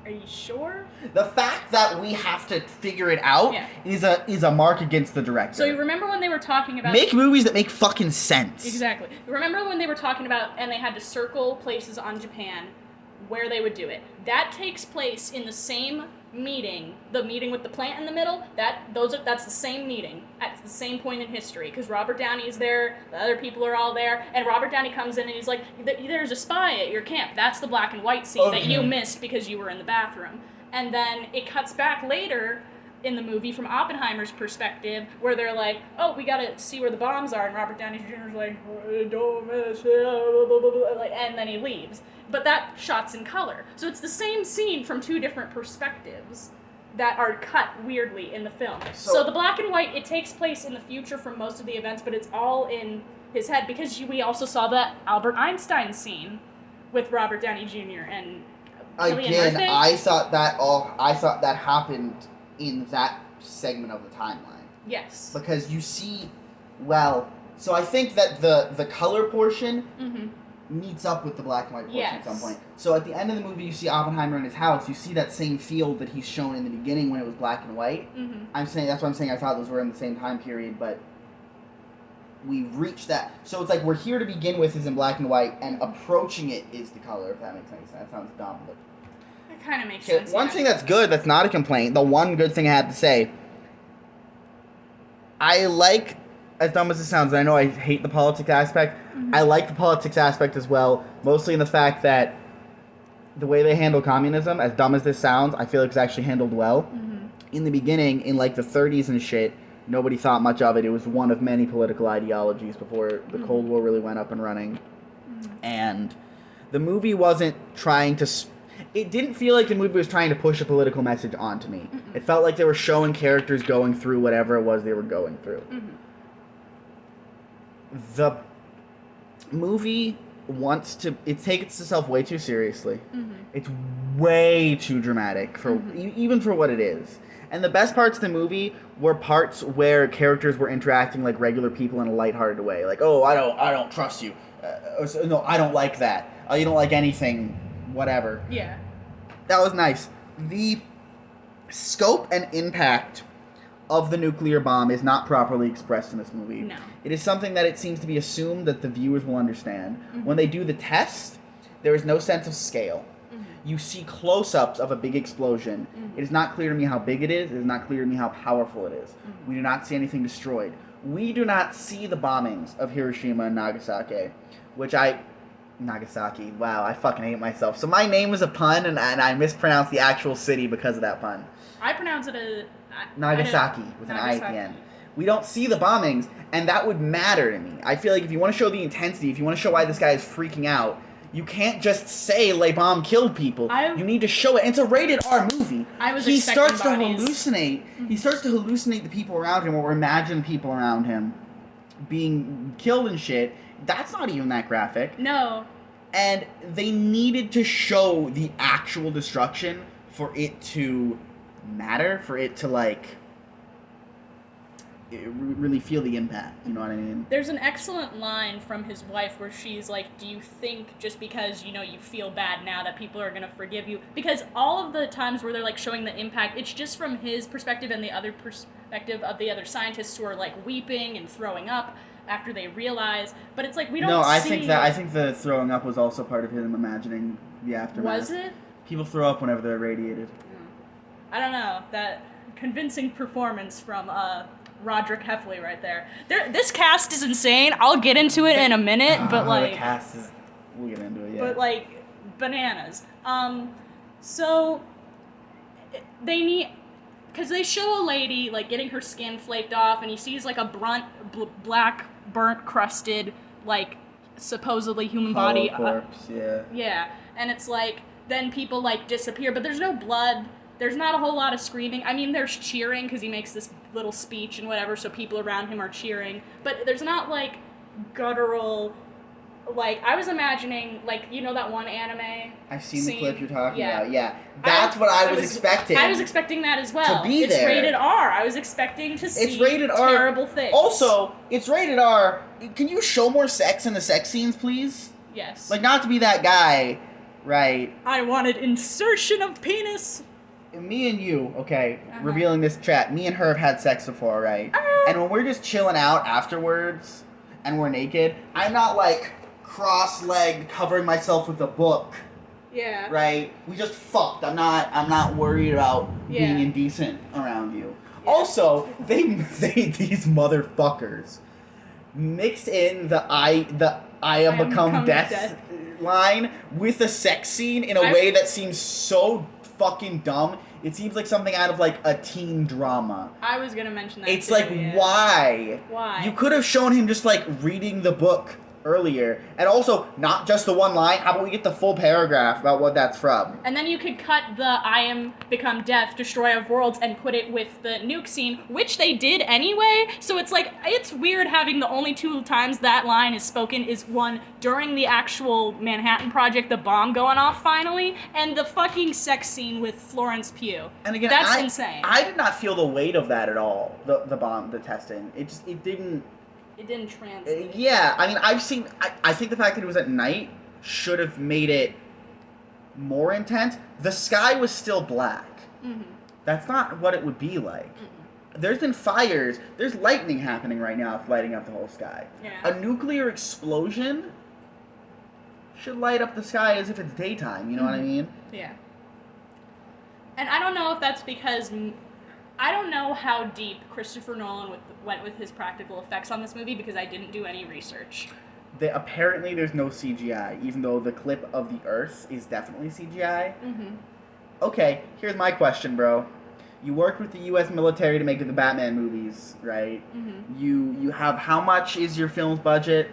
Are you sure? The fact that we have to figure it out is a mark against the director. So you remember when they were talking about... Make movies that make fucking sense. Exactly. Remember when they were talking about, and they had to circle places on Japan where they would do it. That takes place in the same meeting, the meeting with the plant in the middle, that's the same meeting at the same point in history, because Robert Downey is there, the other people are all there, and Robert Downey comes in and he's like, there's a spy at your camp. That's the black and white scene that you missed because you were in the bathroom. And then it cuts back later in the movie from Oppenheimer's perspective, where they're like, oh, we gotta see where the bombs are, and Robert Downey Jr.'s like, don't mess it up, and then he leaves. But that shot's in color. So it's the same scene from 2 different perspectives that are cut weirdly in the film. So the black and white, it takes place in the future from most of the events, but it's all in his head, because we also saw that Albert Einstein scene with Robert Downey Jr. and Cillian Murphy. I thought that happened in that segment of the timeline. Yes. Because you see, so I think that the color portion meets up with the black and white portion at some point. So at the end of the movie, you see Oppenheimer in his house. You see that same field that he's shown in the beginning when it was black and white. Mm-hmm. That's what I'm saying. I thought those were in the same time period, but we reached that. So it's like we're here to begin with is in black and white, and approaching it is the color, if that makes any sense. That sounds dumb, but... It kind of makes sense. One thing that's good, that's not a complaint, the one good thing I have to say, I like, as dumb as it sounds, and I know I hate the politics aspect, I like the politics aspect as well, mostly in the fact that the way they handle communism, as dumb as this sounds, I feel like it's actually handled well. Mm-hmm. In the beginning, in like the 30s and shit, nobody thought much of it. It was one of many political ideologies before the Cold War really went up and running. Mm-hmm. And the movie wasn't trying to... it didn't feel like the movie was trying to push a political message onto me. Mm-mm. It felt like they were showing characters going through whatever it was they were going through. Mm-hmm. The movie it takes itself way too seriously. Mm-hmm. It's way too dramatic for even for what it is. And the best parts of the movie were parts where characters were interacting like regular people in a lighthearted way. Like, oh, I don't trust you. No, I don't like that. You don't like anything, whatever. Yeah. That was nice. The scope and impact of the nuclear bomb is not properly expressed in this movie. No. It is something that it seems to be assumed that the viewers will understand. Mm-hmm. When they do the test, there is no sense of scale. Mm-hmm. You see close-ups of a big explosion. Mm-hmm. It is not clear to me how big it is. It is not clear to me how powerful it is. Mm-hmm. We do not see anything destroyed. We do not see the bombings of Hiroshima and Nagasaki, Nagasaki. Wow, I fucking hate myself. So my name was a pun, and I mispronounced the actual city because of that pun. I pronounce it Nagasaki with an I at the end. We don't see the bombings, and that would matter to me. I feel like if you want to show the intensity, if you want to show why this guy is freaking out, you can't just say Le Bomb killed people. You need to show it. It's a rated R movie. He starts to hallucinate. Mm-hmm. He starts to hallucinate the people around him, or imagine people around him being killed and shit. That's not even that graphic. No. And they needed to show the actual destruction for it to matter, for it to, like, really feel the impact. You know what I mean? There's an excellent line from his wife where she's like, do you think just because, you feel bad now that people are going to forgive you? Because all of the times where they're, like, showing the impact, it's just from his perspective and the other perspective of the other scientists who are, like, weeping and throwing up after they realize. But it's like, we don't see... No, I think the throwing up was also part of him imagining the aftermath. Was it? People throw up whenever they're irradiated. I don't know. That convincing performance from Roderick Heffley right there. This cast is insane. I'll get into it in a minute, but like... The cast is... We'll get into it, yeah. But like, bananas. So, they need... Because they show a lady, like, getting her skin flaked off, and he sees, like, a black, burnt-crusted, like, supposedly human body. Corpse, yeah. Yeah, and it's like, then people, like, disappear, but there's no blood. There's not a whole lot of screaming. I mean, there's cheering, because he makes this little speech and whatever, so people around him are cheering. But there's not, like, guttural... Like, I was imagining, like, that one anime I've seen scene? the clip you're talking about, yeah. That's what I was expecting. I was expecting that as well. To be there. It's rated R. I was expecting to see it's rated R. terrible things. Also, it's rated R. Can you show more sex in the sex scenes, please? Yes. Like, not to be that guy, right? I wanted insertion of penis. Me and you, okay, revealing this chat, me and her have had sex before, right? And when we're just chilling out afterwards, and we're naked, I'm not, like... cross-legged, covering myself with a book. Yeah. Right? We just fucked. I'm not worried about being indecent around you. Yeah. Also, they these motherfuckers mixed in the I am become death line with a sex scene in a way that seems so fucking dumb. It seems like something out of, like, a teen drama. I was gonna mention that. It's like, why? Why? You could have shown him just, like, reading the book earlier, and also not just the one line. How about we get the full paragraph about what that's from? And then you could cut the I am become death, destroyer of worlds, and put it with the nuke scene, which they did anyway. So it's like, it's weird having the only two times that line is spoken is one during the actual Manhattan Project, the bomb going off finally, and the fucking sex scene with Florence Pugh. And again, that's insane. I did not feel the weight of that at all. The bomb, the testing. It didn't. It didn't translate. Yeah, I mean, I think the fact that it was at night should have made it more intense. The sky was still black. Mm-hmm. That's not what it would be like. Mm-hmm. There's been fires. There's lightning happening right now, lighting up the whole sky. Yeah. A nuclear explosion should light up the sky as if it's daytime, you know what I mean? Yeah. And I don't know if that's because... I don't know how deep Christopher Nolan went with his practical effects on this movie because I didn't do any research. Apparently there's no CGI, even though the clip of the Earth is definitely CGI. Mm-hmm. Okay, here's my question, bro. You worked with the U.S. military to make the Batman movies, right? Mm-hmm. You have, how much is your film's budget?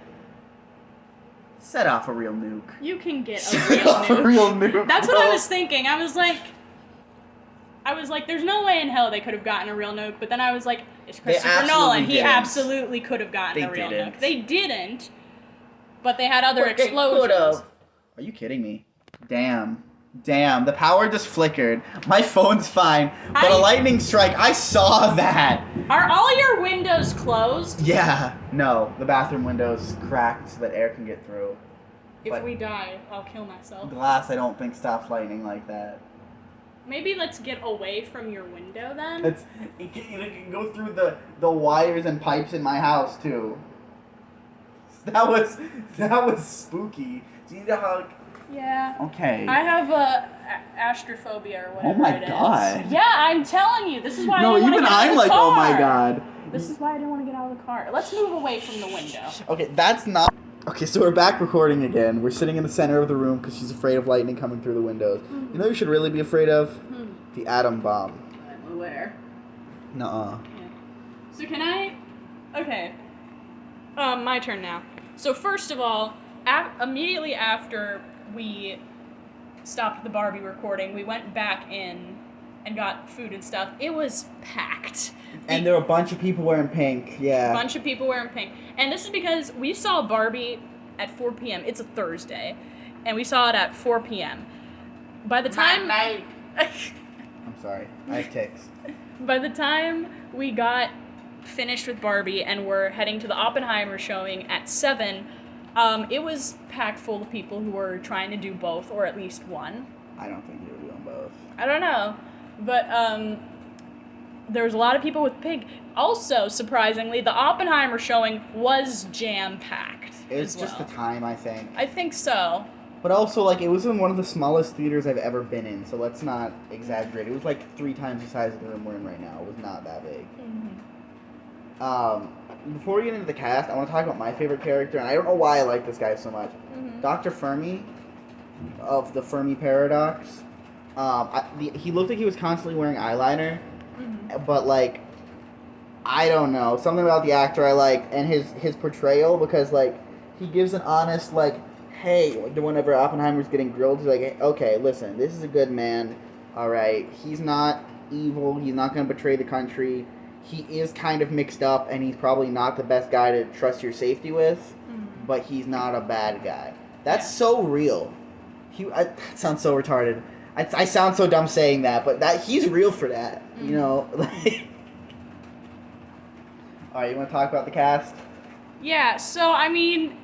Set off a real nuke. You can get a Set real off a nuke. real nuke. That's what I was thinking. I was like, there's no way in hell they could have gotten a real nuke. But then I was like, it's Christopher Nolan. He absolutely could have gotten a real nuke. They didn't. But they had other explosions. Are you kidding me? Damn, the power just flickered. My phone's fine, but a lightning strike, I saw that. Are all your windows closed? Yeah, no, the bathroom window's cracked so that air can get through. If we die, I'll kill myself. Glass, I don't think, stops lightning like that. Maybe let's get away from your window then? It can go through the wires and pipes in my house, too. That was spooky. Do you know how... Yeah. Okay. I have astrophobia or whatever. Oh my god. Yeah, I'm telling you. This is why I didn't want to get out of the car. No, even I'm like, oh my god. This is why I didn't want to get out of the car. Let's move away from the window. Okay, that's not... Okay, so we're back recording again. We're sitting in the center of the room because she's afraid of lightning coming through the windows. Mm-hmm. You know who you should really be afraid of? The atom bomb. I'm aware. Nuh-uh. Yeah. So can I... Okay. My turn now. So first of all, immediately after we stopped the Barbie recording, we went back in and got food and stuff. It was packed. And there were a bunch of people wearing pink, yeah. A bunch of people wearing pink. And this is because we saw Barbie at 4 p.m. It's a Thursday. And we saw it at 4 p.m. By the time... I'm sorry. I have tics. By the time we got finished with Barbie and were heading to the Oppenheimer showing at 7, it was packed full of people who were trying to do both, or at least one. I don't think they were doing both. I don't know. But there was a lot of people with pink. Also, surprisingly, the Oppenheimer showing was jam-packed. It was just the time, I think. I think so. But also, like, it was in one of the smallest theaters I've ever been in, so let's not exaggerate. It was like 3 times the size of the room we're in right now. It was not that big. Mm-hmm. Before we get into the cast, I want to talk about my favorite character, and I don't know why I like this guy so much. Mm-hmm. Dr. Fermi, of the Fermi Paradox. He looked like he was constantly wearing eyeliner, but, like, I don't know. Something about the actor I like, and his portrayal, because, like, he gives an honest, like, hey, whenever Oppenheimer's getting grilled, he's like, hey, okay, listen, this is a good man, alright, he's not evil, he's not going to betray the country, he is kind of mixed up, and he's probably not the best guy to trust your safety with, but he's not a bad guy. That's so real. That sounds so retarded. I sound so dumb saying that, but he's real for that, you know? Alright, you want to talk about the cast? Yeah, so, I mean...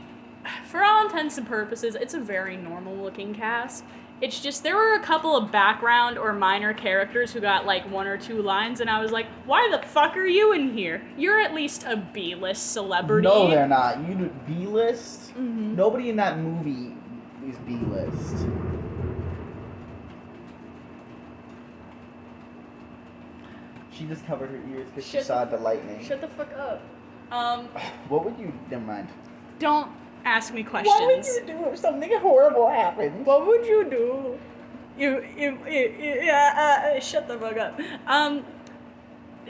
For all intents and purposes, it's a very normal-looking cast. It's just, there were a couple of background or minor characters who got, like, 1 or 2 lines, and I was like, why the fuck are you in here? You're at least a B-list celebrity. No, they're not. You B-list? Mm-hmm. Nobody in that movie is B-list. She just covered her ears because she saw the lightning. Shut the fuck up. What would you... Never mind. Don't ask me questions. What would you do if something horrible happened? What would you do? Shut the fuck up.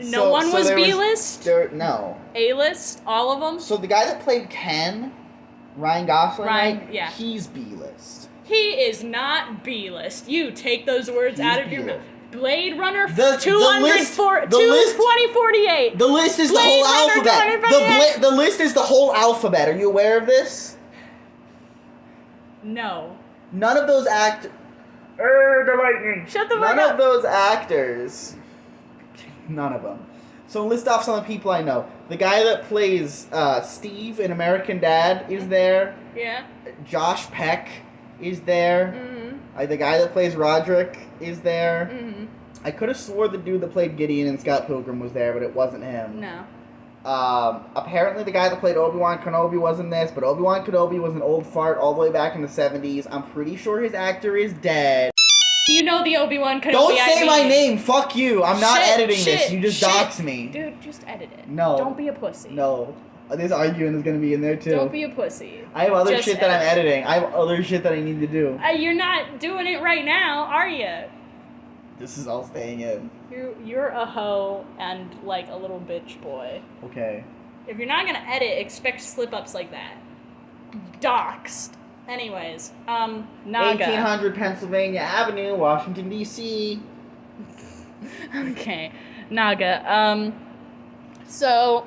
No one was B-list? No. A-list? All of them? So the guy that played Ken, Ryan Gosling, yeah. He's B-list. He is not B-list. You take those words out of your mouth. Blade Runner 2048. The list is the whole alphabet. The list is the whole alphabet. Are you aware of this? No. None of those the lightning. Shut the fuck up. None of those actors. None of them. So list off some of the people I know. The guy that plays Steve in American Dad is there. Yeah. Josh Peck is there. Mm-hmm. The guy that plays Roderick is there. Mm-hmm. I could have swore the dude that played Gideon in Scott Pilgrim was there, but it wasn't him. No. Apparently the guy that played Obi-Wan Kenobi was in this, but Obi-Wan Kenobi was an old fart all the way back in the 70s. I'm pretty sure his actor is dead. You know the Obi-Wan Kenobi. Don't say my name! Fuck you! I'm not editing this. You just dox me. Dude, just edit it. No. Don't be a pussy. No. This arguing is gonna be in there too. Don't be a pussy. I have other shit that I'm editing. I have other shit that I need to do. You're not doing it right now, are you? This is all staying in. You're a hoe and like a little bitch boy. Okay. If you're not gonna edit, expect slip-ups like that. Doxed. Anyways, Naga. 1800 Pennsylvania Avenue, Washington, D.C. Okay, Naga. So,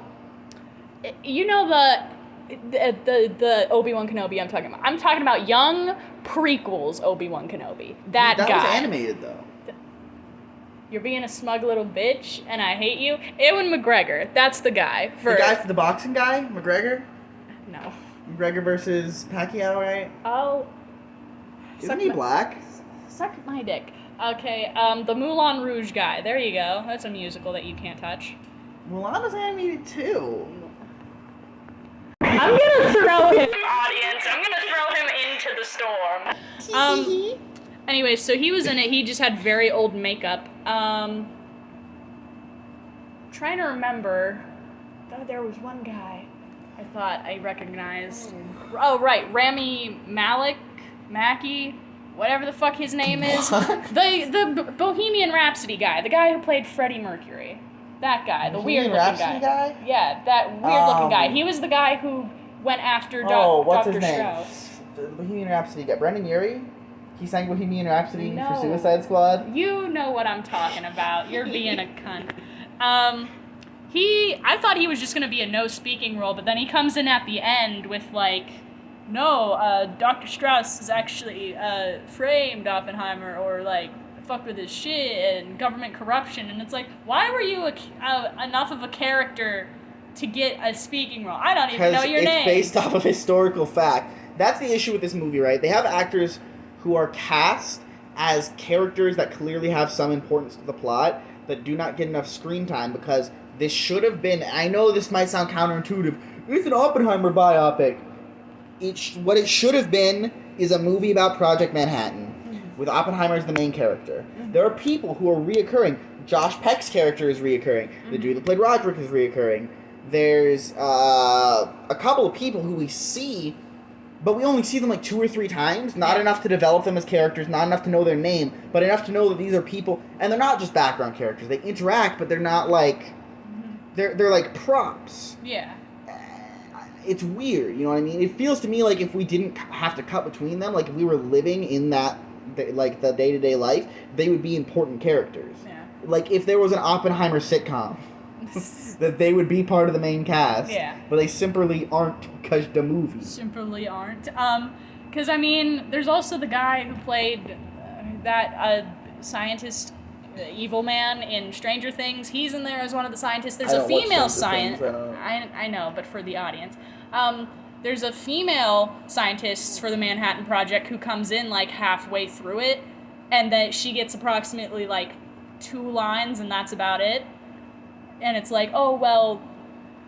you know the Obi-Wan Kenobi I'm talking about. I'm talking about young prequels Obi-Wan Kenobi. That guy. That was animated, though. You're being a smug little bitch, and I hate you. Ewan McGregor, that's the guy. The boxing guy, McGregor? No. McGregor versus Pacquiao, right? Oh. Isn't he black? Suck my dick. Okay, the Moulin Rouge guy. There you go. That's a musical that you can't touch. Mulan was animated, too. I'm gonna throw him, audience. I'm gonna throw him into the storm. Anyway, so he was in it. He just had very old makeup. Trying to remember. Oh, there was one guy I thought I recognized. Oh, right, Rami Malek, Mackie, whatever the fuck his name is. The Bohemian Rhapsody guy, the guy who played Freddie Mercury. That guy, the weird looking guy. Yeah, that weird looking guy. He was the guy who went after Dr. Strauss. The Bohemian Rhapsody guy. Brendan Urie? He sang Bohemian Rhapsody for Suicide Squad? You know what I'm talking about. You're being a cunt. I thought he was just going to be a no speaking role, but then he comes in at the end with Dr. Strauss is actually framed Oppenheimer or fucked with his shit and government corruption, and it's like, why were you enough of a character to get a speaking role? I don't even know your name. It's based off of historical fact. That's the issue with this movie, right? They have actors who are cast as characters that clearly have some importance to the plot that do not get enough screen time because this should have been, I know this might sound counterintuitive, it's an Oppenheimer biopic. What it should have been is a movie about Project Manhattan with Oppenheimer as the main character. There are people who are reoccurring. Josh Peck's character is reoccurring. The dude that played Roderick is reoccurring. There's a couple of people who we see, but we only see them 2 or 3 times. Not enough to develop them as characters, not enough to know their name, but enough to know that these are people, and they're not just background characters. They interact, but they're not they're like props. Yeah. It's weird, you know what I mean? It feels to me like if we didn't have to cut between them, if we were living in that, the day-to-day life, they would be important characters. Yeah. If there was an Oppenheimer sitcom, that they would be part of the main cast. Yeah. But they simply aren't because the movie. Simply aren't. Because, there's also the guy who played that scientist, evil man in Stranger Things. He's in there as one of the scientists. There's a female scientist. I know, but for the audience. There's a female scientist for the Manhattan Project who comes in halfway through it, and that she gets approximately 2 lines, and that's about it. And it's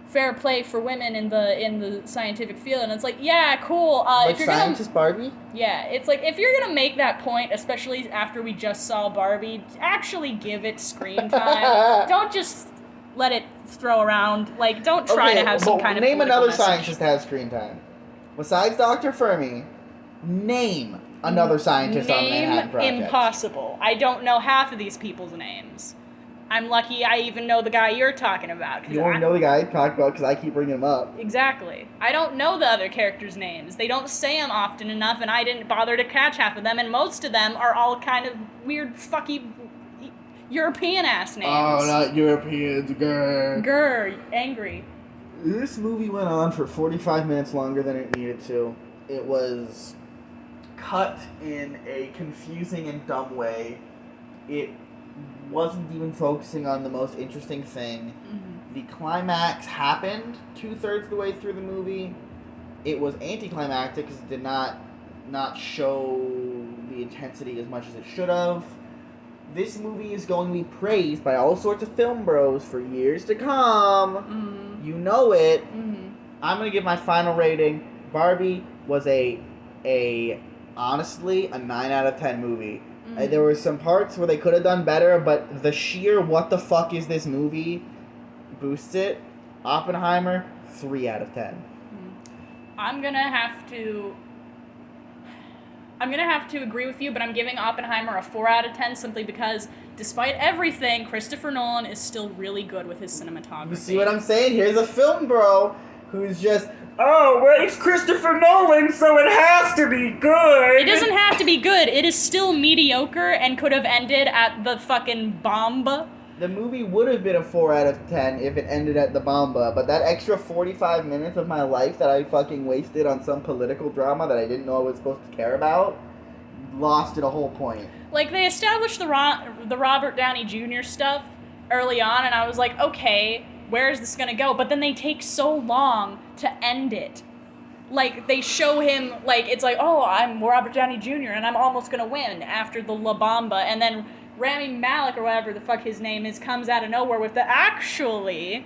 fair play for women in the scientific field, and it's yeah, cool. If you're scientist Barbie? Yeah, it's if you're gonna make that point, especially after we just saw Barbie, actually give it screen time. Don't just let it throw around. Don't try to have some kind of name another message. scientist that has screen time. Besides Dr. Fermi, name another scientist on the Manhattan Project. Impossible. I don't know half of these people's names. I'm lucky I even know the guy you're talking about. You only know the guy I talked about because I keep bringing him up. Exactly. I don't know the other characters' names. They don't say them often enough, and I didn't bother to catch half of them, and most of them are all kind of weird, fucky, European-ass names. Oh, not Europeans, grr. Grr, angry. This movie went on for 45 minutes longer than it needed to. It was cut in a confusing and dumb way. It wasn't even focusing on the most interesting thing. Mm-hmm. The climax happened 2/3 of the way through the movie. It was anticlimactic because it did not show the intensity as much as it should have. This movie is going to be praised by all sorts of film bros for years to come. Mm-hmm. You know it. Mm-hmm. I'm going to give my final rating. Barbie was honestly, a 9 out of 10 movie. Mm-hmm. There were some parts where they could have done better, but the sheer what the fuck is this movie boosts it. Oppenheimer, 3 out of 10. Mm-hmm. I'm gonna have to agree with you, but I'm giving Oppenheimer a 4 out of 10 simply because, despite everything, Christopher Nolan is still really good with his cinematography. You see what I'm saying? Here's a film bro who's just, oh, well, it's Christopher Nolan, so it has to be good. It doesn't have to be good. It is still mediocre and could have ended at the fucking bomba. The movie would have been a 4 out of 10 if it ended at the bomba, but that extra 45 minutes of my life that I fucking wasted on some political drama that I didn't know I was supposed to care about lost it a whole point. Like, they established the Robert Downey Jr. stuff early on, and I was like, okay, where is this gonna go? But then they take so long to end it. Like, they show him, like, it's like, oh, I'm Robert Downey Jr. and I'm almost gonna win after the La Bamba, and then Rami Malek, or whatever the fuck his name is, comes out of nowhere with the actually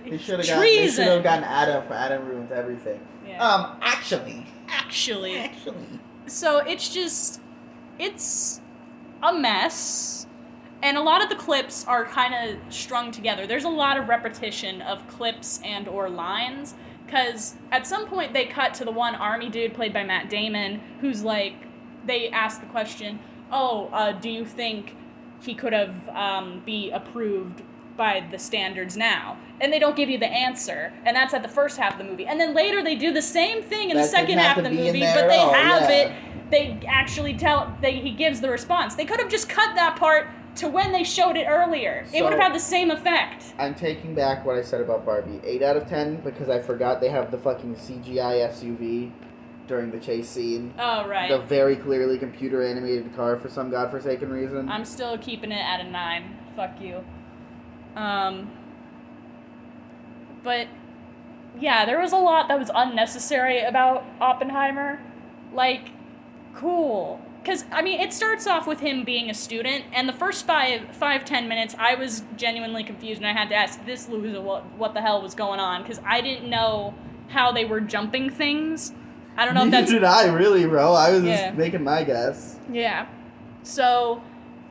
They should have treason. gotten Adam, for Adam ruins everything. Yeah. Actually. So it's a mess. And a lot of the clips are kind of strung together. There's a lot of repetition of clips and or lines. Because at some point they cut to the one army dude played by Matt Damon, who's like, they ask the question, do you think he could have be approved by the standards now? And they don't give you the answer. And that's at the first half of the movie. And then later they do the same thing in the second half of the movie, but they have it. They actually he gives the response. They could have just cut that part to when they showed it earlier. It would have had the same effect. I'm taking back what I said about Barbie. 8 out of 10 because I forgot they have the fucking CGI SUV during the chase scene. Oh, right. The very clearly computer animated car for some godforsaken reason. I'm still keeping it at a 9. Fuck you. But yeah, there was a lot that was unnecessary about Oppenheimer. Like, cool. Because, I mean, it starts off with him being a student, and the first 10 minutes, I was genuinely confused, and I had to ask this loser what the hell was going on, because I didn't know how they were jumping things. I don't know if that's... Neither did I, really, bro. I was just making my guess. Yeah. So,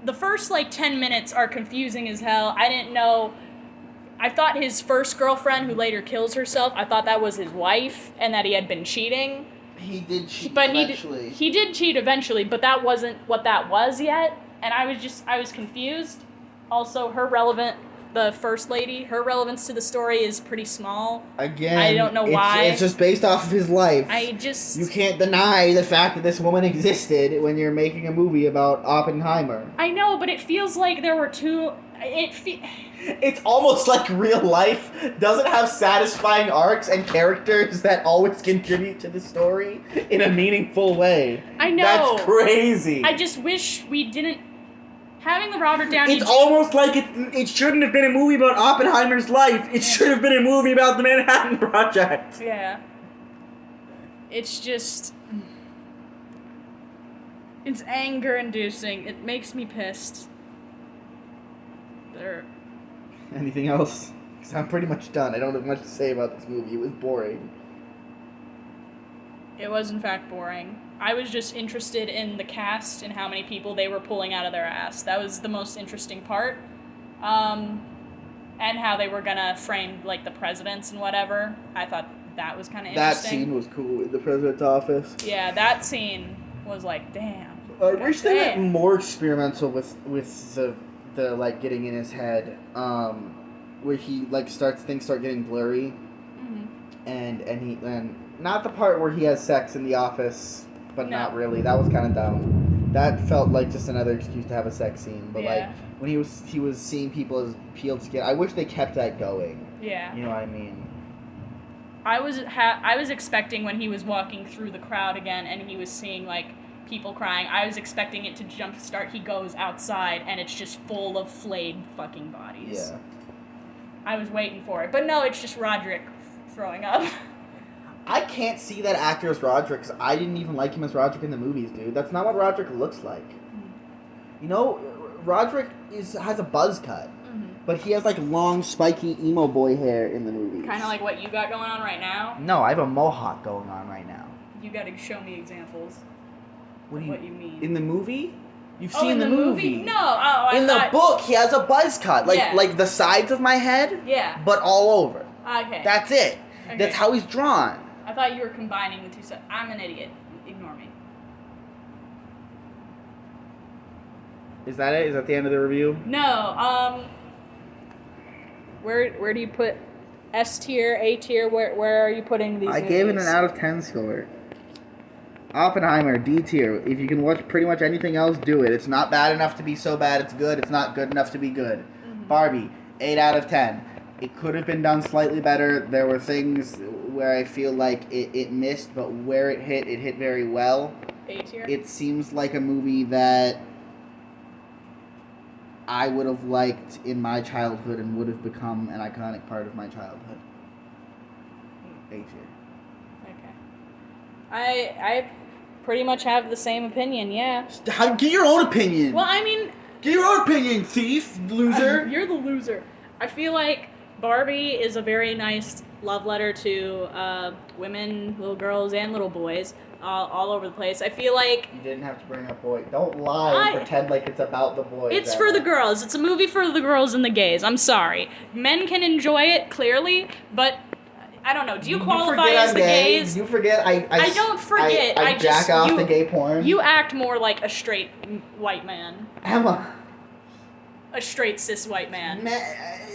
the first, 10 minutes are confusing as hell. I didn't know... I thought his first girlfriend, who later kills herself, I thought that was his wife, and that he had been cheating. He did cheat eventually. He did cheat eventually, but that wasn't what that was yet, and I was confused. Also, the first lady, her relevance to the story is pretty small. Again, I don't know why. It's just based off of his life. You can't deny the fact that this woman existed when you're making a movie about Oppenheimer. I know, but it feels like there were two... It's almost like real life doesn't have satisfying arcs and characters that always contribute to the story in a meaningful way. I know. That's crazy. I just wish we didn't... Having the Robert Downey... It's almost like it shouldn't have been a movie about Oppenheimer's life. It should have been a movie about the Manhattan Project. Yeah. It's just... It's anger-inducing. It makes me pissed. Anything else? Because I'm pretty much done. I don't have much to say about this movie. It was boring. It was, in fact, boring. I was just interested in the cast and how many people they were pulling out of their ass. That was the most interesting part. And how they were gonna frame, the presidents and whatever. I thought that was kind of interesting. That scene was cool in the president's office. Yeah, that scene was damn. I wish they went more experimental with the getting in his head, where he things start getting blurry, and not the part where he has sex in the office, but not really. That was kind of dumb. That felt like just another excuse to have a sex scene. But when he was seeing people as peeled skin, I wish they kept that going. Yeah. You know what I mean? I was expecting when he was walking through the crowd again, and he was seeing people crying. I was expecting it to jumpstart. He goes outside, and it's just full of flayed fucking bodies. Yeah. I was waiting for it. But no, it's just Roderick throwing up. I can't see that actor as Roderick, because I didn't even like him as Roderick in the movies, dude. That's not what Roderick looks like. You know, Roderick has a buzz cut, but he has, long, spiky emo boy hair in the movies. Kind of like what you got going on right now? No, I have a mohawk going on right now. You gotta show me examples. What you mean? In the movie? You've Oh, seen in the movie? No. Oh, in the book, he has a buzz cut. Yeah. Like the sides of my head, Yeah. but all over. Okay. That's it. Okay. That's how he's drawn. I thought you were combining the two sets. I'm an idiot. Ignore me. Is that it? Is that the end of the review? No, where do you put S tier, A tier? Where are you putting these I movies? gave it an out of 10 score. Oppenheimer, D tier. If you can watch pretty much anything else, do it. It's not bad enough to be so bad it's good. It's not good enough to be good. Mm-hmm. Barbie, 8 out of 10. It could have been done slightly better. There were things where I feel like it missed, but where it hit very well. A tier? It seems like a movie that I would have liked in my childhood and would have become an iconic part of my childhood. A tier. Okay. I pretty much have the same opinion, yeah. Get your own opinion. Well, I mean... Get your own opinion, thief, loser. You're the loser. I feel like Barbie is a very nice love letter to women, little girls, and little boys all over the place. I feel like... You didn't have to bring up boys. Don't lie and pretend like it's about the boys. It's for the girls. It's a movie for the girls and the gays. I'm sorry. Men can enjoy it, clearly, but... I don't know. Do you qualify as the gays? You forget. I don't forget. I jack off the gay porn. You act more like a straight white man. Emma. A straight cis white man.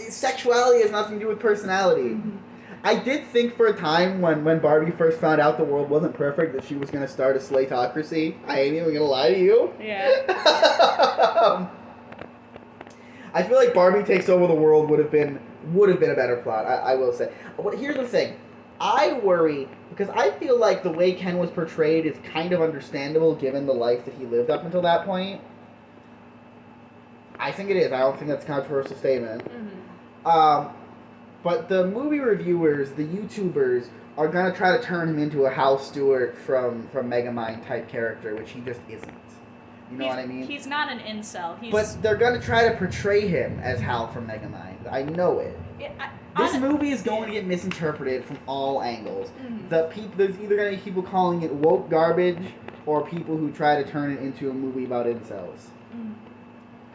Sexuality has nothing to do with personality. Mm-hmm. I did think for a time when Barbie first found out the world wasn't perfect that she was going to start a slatocracy. I ain't even going to lie to you. Yeah. I feel like Barbie Takes Over the World would have been a better plot, I will say. But here's the thing. I worry, because I feel like the way Ken was portrayed is kind of understandable given the life that he lived up until that point. I think it is. I don't think that's a controversial statement. Mm-hmm. But the movie reviewers, the YouTubers, are going to try to turn him into a Hal Stewart from Megamind type character, which he just isn't. You know what I mean? He's not an incel. But they're going to try to portray him as Hal from Megamind. I know it. This movie is going to get misinterpreted from all angles. Mm-hmm. There's either going to be people calling it woke garbage or people who try to turn it into a movie about incels. Mm.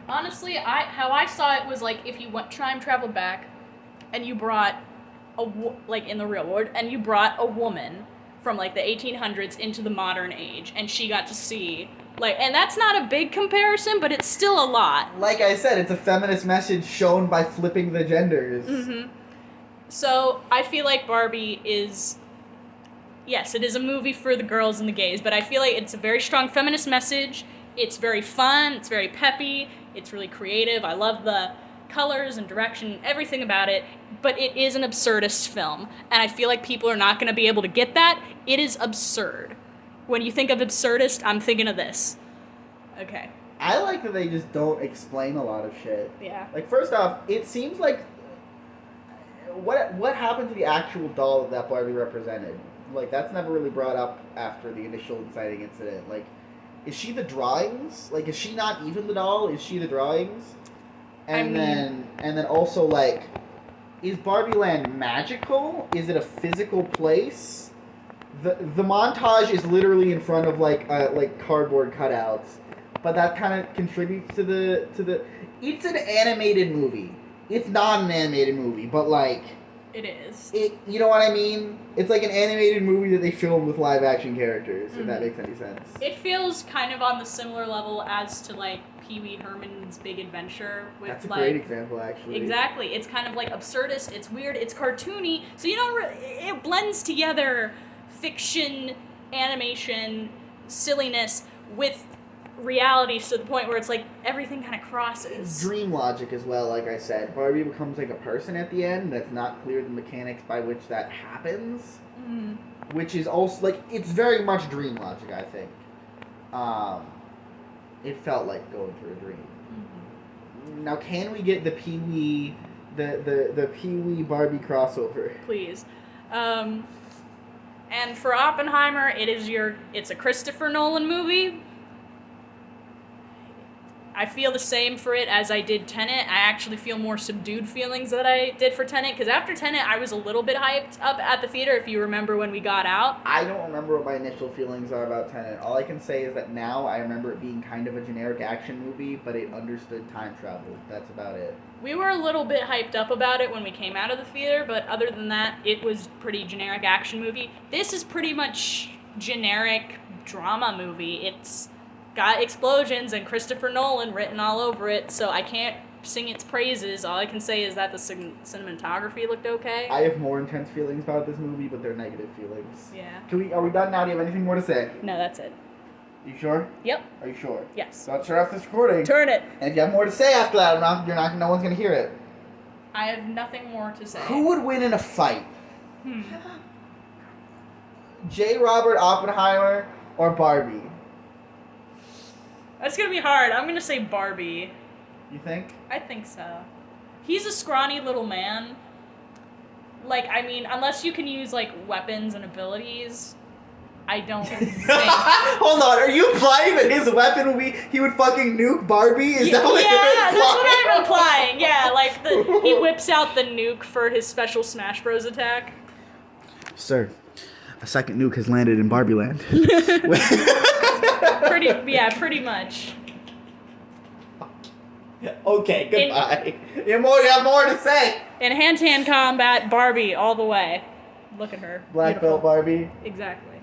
Honestly, how I saw it was like if you time travel back and you brought in the real world, and you brought a woman from like the 1800s into the modern age, and she got to see and that's not a big comparison, but it's still a lot. Like I said, it's a feminist message shown by flipping the genders. Mm-hmm. So I feel like Barbie is, yes, it is a movie for the girls and the gays, but I feel like it's a very strong feminist message. It's very fun. It's very peppy. It's really creative. I love the colors and direction, everything about it, but it is an absurdist film, and I feel like people are not going to be able to get that. It is absurd. When you think of absurdist, I'm thinking of this. Okay. I like that they just don't explain a lot of shit. Yeah. Like, first off, it seems like what happened to the actual doll that Barbie represented? Like, that's never really brought up after the initial inciting incident. Like, is she the drawings? Like, is she not even the doll? Is she the drawings? And then also, like, is Barbie Land magical? Is it a physical place? The montage is literally in front of like cardboard cutouts, but that kind of contributes to the. It's an animated movie. It's not an animated movie, but like. It is. You know what I mean? It's like an animated movie that they filmed with live action characters, if that makes any sense. It feels kind of on the similar level as to like Pee-wee Herman's Big Adventure. That's a great example, actually. Exactly. It's kind of like absurdist, it's weird, it's cartoony, so you don't it blends together fiction, animation, silliness with reality to the point where it's like everything kind of crosses. Dream logic as well, like I said. Barbie becomes like a person at the end. That's not clear the mechanics by which that happens. Mm. Which is also like it's very much dream logic, I think. It felt like going through a dream. Mm-hmm. Now can we get the Pee-wee the Pee-wee Barbie crossover? Please. And for Oppenheimer, it's a Christopher Nolan movie. I feel the same for it as I did Tenet. I actually feel more subdued feelings than I did for Tenet, because after Tenet, I was a little bit hyped up at the theater, if you remember when we got out. I don't remember what my initial feelings are about Tenet. All I can say is that now I remember it being kind of a generic action movie, but it understood time travel. That's about it. We were a little bit hyped up about it when we came out of the theater, but other than that, it was pretty generic action movie. This is pretty much generic drama movie. It's got explosions and Christopher Nolan written all over it, so I can't sing its praises. All I can say is that the cinematography looked okay. I have more intense feelings about this movie, but they're negative feelings. Yeah. Are we done now? Do you have anything more to say? No, that's it. You sure? Yep. Are you sure? Yes. So let's turn off this recording. Turn it. And if you have more to say after that, no one's gonna hear it. I have nothing more to say. Who would win in a fight? J. Robert Oppenheimer or Barbie? That's gonna be hard. I'm gonna say Barbie. You think? I think so. He's a scrawny little man. Like, I mean, unless you can use, like, weapons and abilities, I don't think... Hold on, are you implying that his weapon would be, he would fucking nuke Barbie? Is that what you're implying? Yeah, like, he whips out the nuke for his special Smash Bros. Attack. Sir, a second nuke has landed in Barbie Land. Pretty much. Okay, goodbye. You have more to say. In hand-to-hand combat, Barbie all the way. Look at her. Black belt Barbie. Exactly.